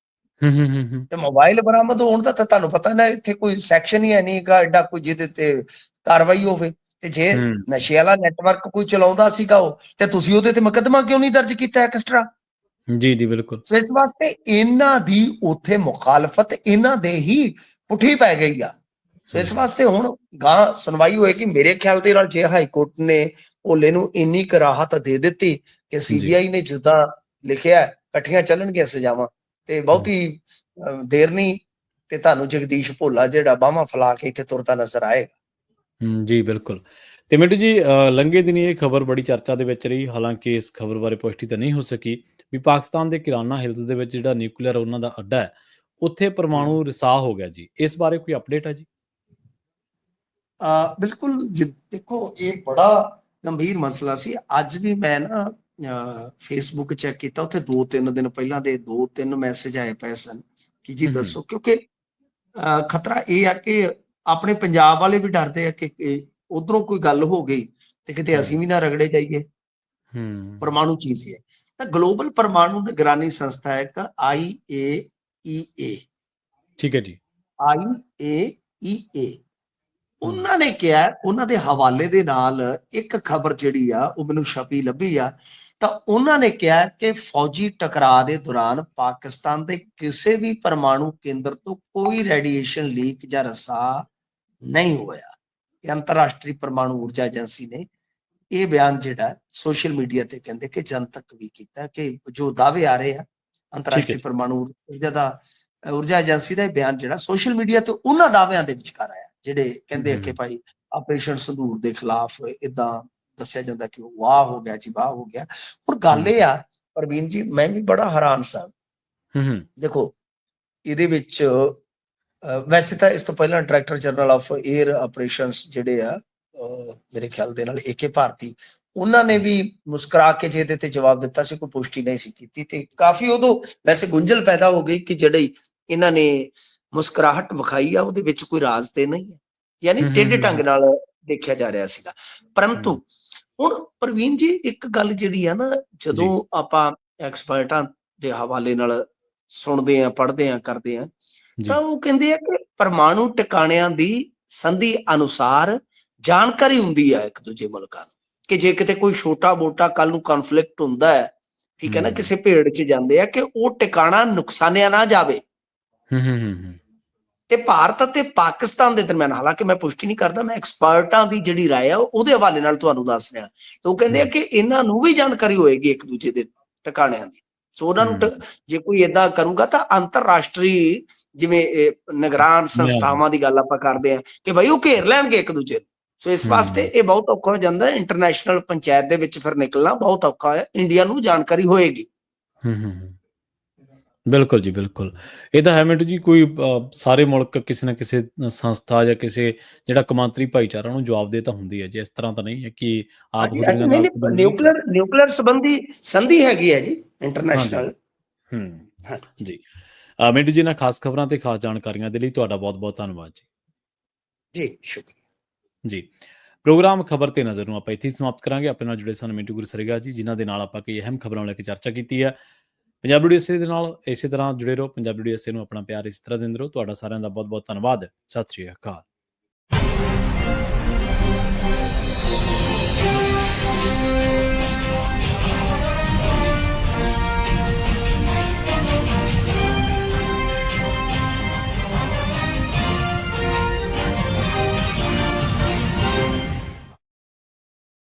ਤੇ ਮੋਬਾਈਲ ਬਰਾਮਦ ਹੋਣ ਦਾ ਤਾਂ ਤੁਹਾਨੂੰ ਪਤਾ ਨਾ, ਇੱਥੇ ਕੋਈ ਸੈਕਸ਼ਨ ਹੀ ਹੈ ਨਹੀਂ ਗਾ ਐਡਾ ਕੋਈ ਜਿਹਦੇ ਤੇ ਕਾਰਵਾਈ ਹੋਵੇ। ਤੇ ਜੇ ਨਸ਼ੇ ਵਾਲਾ ਨੈਟਵਰਕ ਕੋਈ ਚਲਾਉਂਦਾ ਸੀਗਾ ਉਹ, ਤੇ ਤੁਸੀਂ ਉਹਦੇ ਤੇ ਮੁਕੱਦਮਾ ਕਿਉਂ ਨਹੀਂ ਦਰਜ ਕੀਤਾ ਐਕਸਟਰਾ? ਜੀ ਜੀ ਬਿਲਕੁਲ। ਸੋ ਇਸ ਵਾਸਤੇ ਇਹਨਾਂ ਦੀ ਉੱਥੇ ਮੁਖਾਲਫਤ ਇਹਨਾਂ ਦੇ ਹੀ ਪੁੱਠੀ ਪੈ ਗਈ ਆ। ਸੋ ਇਸ ਵਾਸਤੇ ਹੁਣ ਗਾਂ ਸੁਣਵਾਈ ਹੋਏਗੀ। ਮੇਰੇ ਖਿਆਲ ਦੇ ਨਾਲ ਜੇ ਹਾਈ ਕੋਰਟ ਨੇ ਭੋਲੇ ਨੂੰ ਇੰਨੀ ਕੁ ਰਾਹਤ ਦੇ ਦਿੱਤੀ ਕਿ ਸੀਬੀਆਈ ਨੇ ਜਿੱਦਾਂ ਲਿਖਿਆ ਇਕੱਠੀਆਂ ਚੱਲਣਗੀਆਂ ਸਜ਼ਾਵਾਂ, ਤੇ ਬਹੁਤੀ ਦੇਰ ਨਹੀਂ ਤੇ ਤੁਹਾਨੂੰ ਜਗਦੀਸ਼ ਭੋਲਾ ਜਿਹੜਾ ਬਾਹਾਂ ਫੈਲਾ ਕੇ ਇੱਥੇ ਤੁਰਦਾ ਨਜ਼ਰ ਆਏਗਾ। ਜੀ ਬਿਲਕੁਲ। ਤੇ ਮਿੰਟੂ ਜੀ, ਲੰਘੇ ਦਿਨੀ ਇਹ ਖਬਰ ਬੜੀ ਚਰਚਾ ਦੇ ਵਿੱਚ ਰਹੀ, ਹਾਲਾਂਕਿ ਇਸ ਖਬਰ ਬਾਰੇ ਪੁਸ਼ਟੀ ਤਾਂ ਨਹੀਂ ਹੋ ਸਕੀ, ਵੀ ਪਾਕਿਸਤਾਨ ਦੇ ਕਿਰਾਨਾ ਹਿਲਸ ਦੇ ਵਿੱਚ ਜਿਹੜਾ ਨਿਊਕਲੀਅਰ ਉਹਨਾਂ ਦਾ ਅੱਡਾ ਹੈ, ਉੱਥੇ ਪਰਮਾਣੂ ਰਿਸਾਅ ਹੋ ਗਿਆ ਜੀ। ਇਸ ਬਾਰੇ ਕੋਈ ਅਪਡੇਟ ਹੈ ਜੀ? ਬਿਲਕੁਲ ਦੇਖੋ, ਇਹ ਬੜਾ ਗੰਭੀਰ ਮਸਲਾ ਸੀ। ਅੱਜ ਵੀ ਮੈਂ ਨਾ ਫੇਸਬੁੱਕ ਚੈੱਕ ਕੀਤਾ, ਉੱਥੇ 2-3 ਦਿਨ ਪਹਿਲਾਂ ਦੇ 2-3 ਮੈਸੇਜ ਆਏ ਪਏ ਸਨ ਕਿ ਜੀ ਦੱਸੋ, ਕਿਉਂਕਿ ਖਤਰਾ ਇਹ ਆ ਕਿ ਆਪਣੇ ਪੰਜਾਬ ਵਾਲੇ ਵੀ ਡਰਦੇ ਆ ਕਿ ਉਧਰੋਂ ਕੋਈ ਗੱਲ ਹੋ ਗਈ ਤੇ ਕਿਤੇ ਅਸੀਂ ਵੀ ਨਾ ਰਗੜੇ ਜਾਈਏ। ਪਰਮਾਣੂ ਚੀਜ਼ ਹੈ ਤਾਂ ਗਲੋਬਲ ਪਰਮਾਣੂ ਨਿਗਰਾਨੀ ਸੰਸਥਾ ਹੈ ਇੱਕ IAEA। ਠੀਕ ਹੈ ਜੀ, IAEA। ਉਹਨਾਂ ਨੇ ਕਿਹਾ, ਉਹਨਾਂ ਦੇ ਹਵਾਲੇ ਦੇ ਨਾਲ ਇੱਕ ਖਬਰ ਜਿਹੜੀ ਆ ਉਹ ਮੈਨੂੰ ਛਪੀ ਲੱਭੀ ਆ, ਤਾਂ ਉਹਨਾਂ ਨੇ ਕਿਹਾ ਕਿ ਫੌਜੀ ਟਕਰਾਅ ਦੇ ਦੌਰਾਨ ਪਾਕਿਸਤਾਨ ਦੇ ਕਿਸੇ ਵੀ ਪਰਮਾਣੂ ਕੇਂਦਰ ਤੋਂ ਕੋਈ ਰੇਡੀਏਸ਼ਨ ਲੀਕ ਜਾਂ ਰਿਸਾਅ ਨਹੀਂ ਹੋਇਆ। ਇਹ ਅੰਤਰਰਾਸ਼ਟਰੀ ਪਰਮਾਣੂ ਊਰਜਾ ਏਜੰਸੀ ਨੇ ਇਹ ਬਿਆਨ ਜਿਹੜਾ ਸੋਸ਼ਲ ਮੀਡੀਆ ਤੇ ਕਹਿੰਦੇ ਕਿ ਜਨਤਕ ਵੀ ਕੀਤਾ ਕਿ ਜੋ ਦਾਅਵੇ ਆ ਰਹੇ ਆ ਅੰਤਰਰਾਸ਼ਟਰੀ ਪਰਮਾਣੂ ਊਰਜਾ ਏਜੰਸੀ ਦਾ ਇਹ ਬਿਆਨ ਜਿਹੜਾ ਸੋਸ਼ਲ ਮੀਡੀਆ ਤੇ ਉਹਨਾਂ ਦਾਅਵਿਆਂ ਦੇ ਵਿਚਕਾਰ ਆਇਆ, ਜਿਹੜੇ ਕਹਿੰਦੇ ਆ ਕਿ ਭਾਈ ਆਪਰੇਸ਼ਨ ਸੰਦੂਰ ਦੇ ਖਿਲਾਫ ਇਦਾਂ ਦੱਸਿਆ ਜਾਂਦਾ ਕਿ ਵਾਹ ਹੋ ਗਿਆ ਜੀ, ਵਾਹ ਹੋ ਗਿਆ। ਹੁਣ ਗੱਲ ਇਹ ਆ ਪ੍ਰਵੀਨ ਜੀ, ਮੈਂ ਵੀ ਬੜਾ ਹੈਰਾਨ ਸਾਂ। ਦੇਖੋ, ਇਹਦੇ ਵਿੱਚ ਵੈਸੇ ਤਾਂ ਇਸ ਤੋਂ ਪਹਿਲਾਂ director general of air operations ਜਿਹੜੇ ਆ ਮੇਰੇ ਖਿਆਲ ਦੇ ਨਾਲ AK ਭਾਰਤੀ, ਉਹਨਾਂ ਨੇ ਵੀ ਮੁਸਕਰਾ ਕੇ ਜੇ ਇਹਦੇ ਤੇ ਜਵਾਬ ਦਿੱਤਾ ਸੀ, ਕੋਈ ਪੁਸ਼ਟੀ ਨਹੀਂ ਸੀ ਕੀਤੀ। ਤੇ ਕਾਫੀ ਉਦੋਂ ਵੈਸੇ ਗੁੰਝਲ ਪੈਦਾ ਹੋ ਗਈ ਕਿ ਜਿਹੜੀ ਇਹਨਾਂ ਨੇ ਮੁਸਕਰਾਹਟ ਵਿਖਾਈ ਆ ਉਹਦੇ ਵਿੱਚ ਕੋਈ ਰਾਜ਼ ਤੇ ਨਹੀਂ ਹੈ, ਯਾਨੀ ਟੇਢੇ ਢੰਗ ਨਾਲ ਦੇਖਿਆ ਜਾ ਰਿਹਾ ਸੀਗਾ। ਪਰੰਤੂ ਹੁਣ ਪ੍ਰਵੀਨ ਜੀ, ਇੱਕ ਗੱਲ ਜਿਹੜੀ ਆ ਨਾ, ਜਦੋਂ ਆਪਾਂ ਐਕਸਪਰਟਾਂ ਦੇ ਹਵਾਲੇ ਨਾਲ ਸੁਣਦੇ ਆ, ਪੜ੍ਹਦੇ ਆ, ਕਰਦੇ ਆ, ਤਾਂ ਉਹ ਕਹਿੰਦੇ ਆ ਕਿ ਪਰਮਾਣੂ ਟਿਕਾਣਿਆਂ ਦੀ ਸੰਧੀ ਅਨੁਸਾਰ ਜਾਣਕਾਰੀ ਹੁੰਦੀ ਆ ਇੱਕ ਦੂਜੇ ਮੁਲਕਾਂ ਨੂੰ, ਕਿ ਜੇ ਕਿਤੇ ਕੋਈ ਛੋਟਾ ਮੋਟਾ ਕੱਲ ਨੂੰ ਕਨਫਲਿਕਟ ਹੁੰਦਾ ਹੈ, ਠੀਕ ਹੈ ਨਾ, ਕਿਸੇ ਭੇੜ 'ਚ ਜਾਂਦੇ ਆ, ਕਿ ਉਹ ਟਿਕਾਣਾ ਨੁਕਸਾਨਿਆ ਨਾ ਜਾਵੇ। ਤੇ ਭਾਰਤ ਅਤੇ ਪਾਕਿਸਤਾਨ ਦੇ ਦਰਮਿਆਨ, ਹਾਲਾਂਕਿ ਮੈਂ ਪੁਸ਼ਟੀ ਨਹੀਂ ਕਰਦਾ, ਮੈਂ ਐਕਸਪਰਟਾਂ ਦੀ ਜਿਹੜੀ ਰਾਏ ਆ ਉਹਦੇ ਹਵਾਲੇ ਨਾਲ ਤੁਹਾਨੂੰ ਦੱਸ ਰਿਹਾ, ਤਾਂ ਉਹ ਕਹਿੰਦੇ ਆ ਕਿ ਇਹਨਾਂ ਨੂੰ ਵੀ ਜਾਣਕਾਰੀ ਹੋਏਗੀ ਇੱਕ ਦੂਜੇ ਦੇ ਟਿਕਾਣਿਆਂ ਦੀ। ਸੋ ਉਹਨਾਂ ਨੂੰ ਜੇ ਕੋਈ ਏਦਾਂ ਕਰੂਗਾ ਤਾਂ ਅੰਤਰਰਾਸ਼ਟਰੀ ਜਿਵੇਂ ਨਿਗਰਾਨ ਸੰਸਥਾਵਾਂ ਦੀ ਗੱਲ ਆਪਾਂ ਕਰਦੇ ਆ ਕਿ ਭਾਈ ਉਹ ਘੇਰ ਲੈਣਗੇ ਇੱਕ ਦੂਜੇ ਨੂੰ। ਸੋ ਇਸ ਵਾਸਤੇ ਇਹ ਬਹੁਤ ਔਖਾ ਹੋ ਜਾਂਦਾ, ਇੰਟਰਨੈਸ਼ਨਲ ਪੰਚਾਇਤ ਦੇ ਵਿੱਚ ਫਿਰ ਨਿਕਲਣਾ ਬਹੁਤ ਔਖਾ ਹੈ। ਇੰਡੀਆ ਨੂੰ ਜਾਣਕਾਰੀ ਹੋਏਗੀ। ਬਿਲਕੁਲ ਜੀ, ਬਿਲਕੁਲ। ਇਹ ਤਾਂ ਹੈ ਮਿੰਟੂ ਜੀ, ਕੋਈ ਸਾਰੇ ਮੁਲਕ ਕਿਸੇ ਨਾ ਕਿਸੇ ਸੰਸਥਾ ਜਾਂ ਕਿਸੇ ਜਿਹੜਾ ਕੌਮਾਂਤਰੀ ਭਾਈਚਾਰਾ ਨੂੰ ਜਵਾਬਦੇਹ ਤਾਂ ਹੁੰਦੀ ਹੈ ਜੀ। ਇਸ ਤਰ੍ਹਾਂ ਤਾਂ ਨਹੀਂ ਹੈ ਕਿ ਆਪ ਨਿਊਕਲੀਅਰ ਸੰਬੰਧੀ ਸੰਧੀ ਹੈਗੀ ਹੈ ਜੀ ਇੰਟਰਨੈਸ਼ਨਲ। ਜੀ ਮਿੰਟੂ ਜੀ, ਨਾਲ ਖਾਸ ਖਬਰਾਂ ਤੇ ਖਾਸ ਜਾਣਕਾਰੀਆਂ ਦੇ ਲਈ ਤੁਹਾਡਾ ਬਹੁਤ ਬਹੁਤ ਧੰਨਵਾਦ ਜੀ। ਜੀ ਸ਼ੁਕਰੀਆ ਜੀ। ਪ੍ਰੋਗਰਾਮ ਖਬਰ ਤੇ ਨਜ਼ਰ ਨੂੰ ਆਪਾਂ ਇੱਥੇ ਹੀ ਸਮਾਪਤ ਕਰਾਂਗੇ। ਆਪਣੇ ਨਾਲ ਜੁੜੇ ਸਨ ਮਿੰਟੂ ਗੁਰਸਰੇਗਾ ਜੀ, ਜਿਨ੍ਹਾਂ ਦੇ ਨਾਲ ਆਪਾਂ ਕਈ ਅਹਿਮ ਖਬਰਾਂ ਨੂੰ ਲੈ ਕੇ ਚਰਚਾ ਕੀਤੀ ਹੈ। ਪੰਜਾਬੀ USA ਦੇ ਨਾਲ ਇਸੇ ਤਰ੍ਹਾਂ ਜੁੜੇ ਰਹੋ। ਪੰਜਾਬੀ USA ਨੂੰ ਆਪਣਾ ਪਿਆਰ ਇਸ ਤਰ੍ਹਾਂ ਦਿੰਦੇ ਰਹੋ। ਤੁਹਾਡਾ ਸਾਰਿਆਂ ਦਾ ਬਹੁਤ ਬਹੁਤ ਧੰਨਵਾਦ। ਸਤਿ ਸ਼੍ਰੀ ਅਕਾਲ।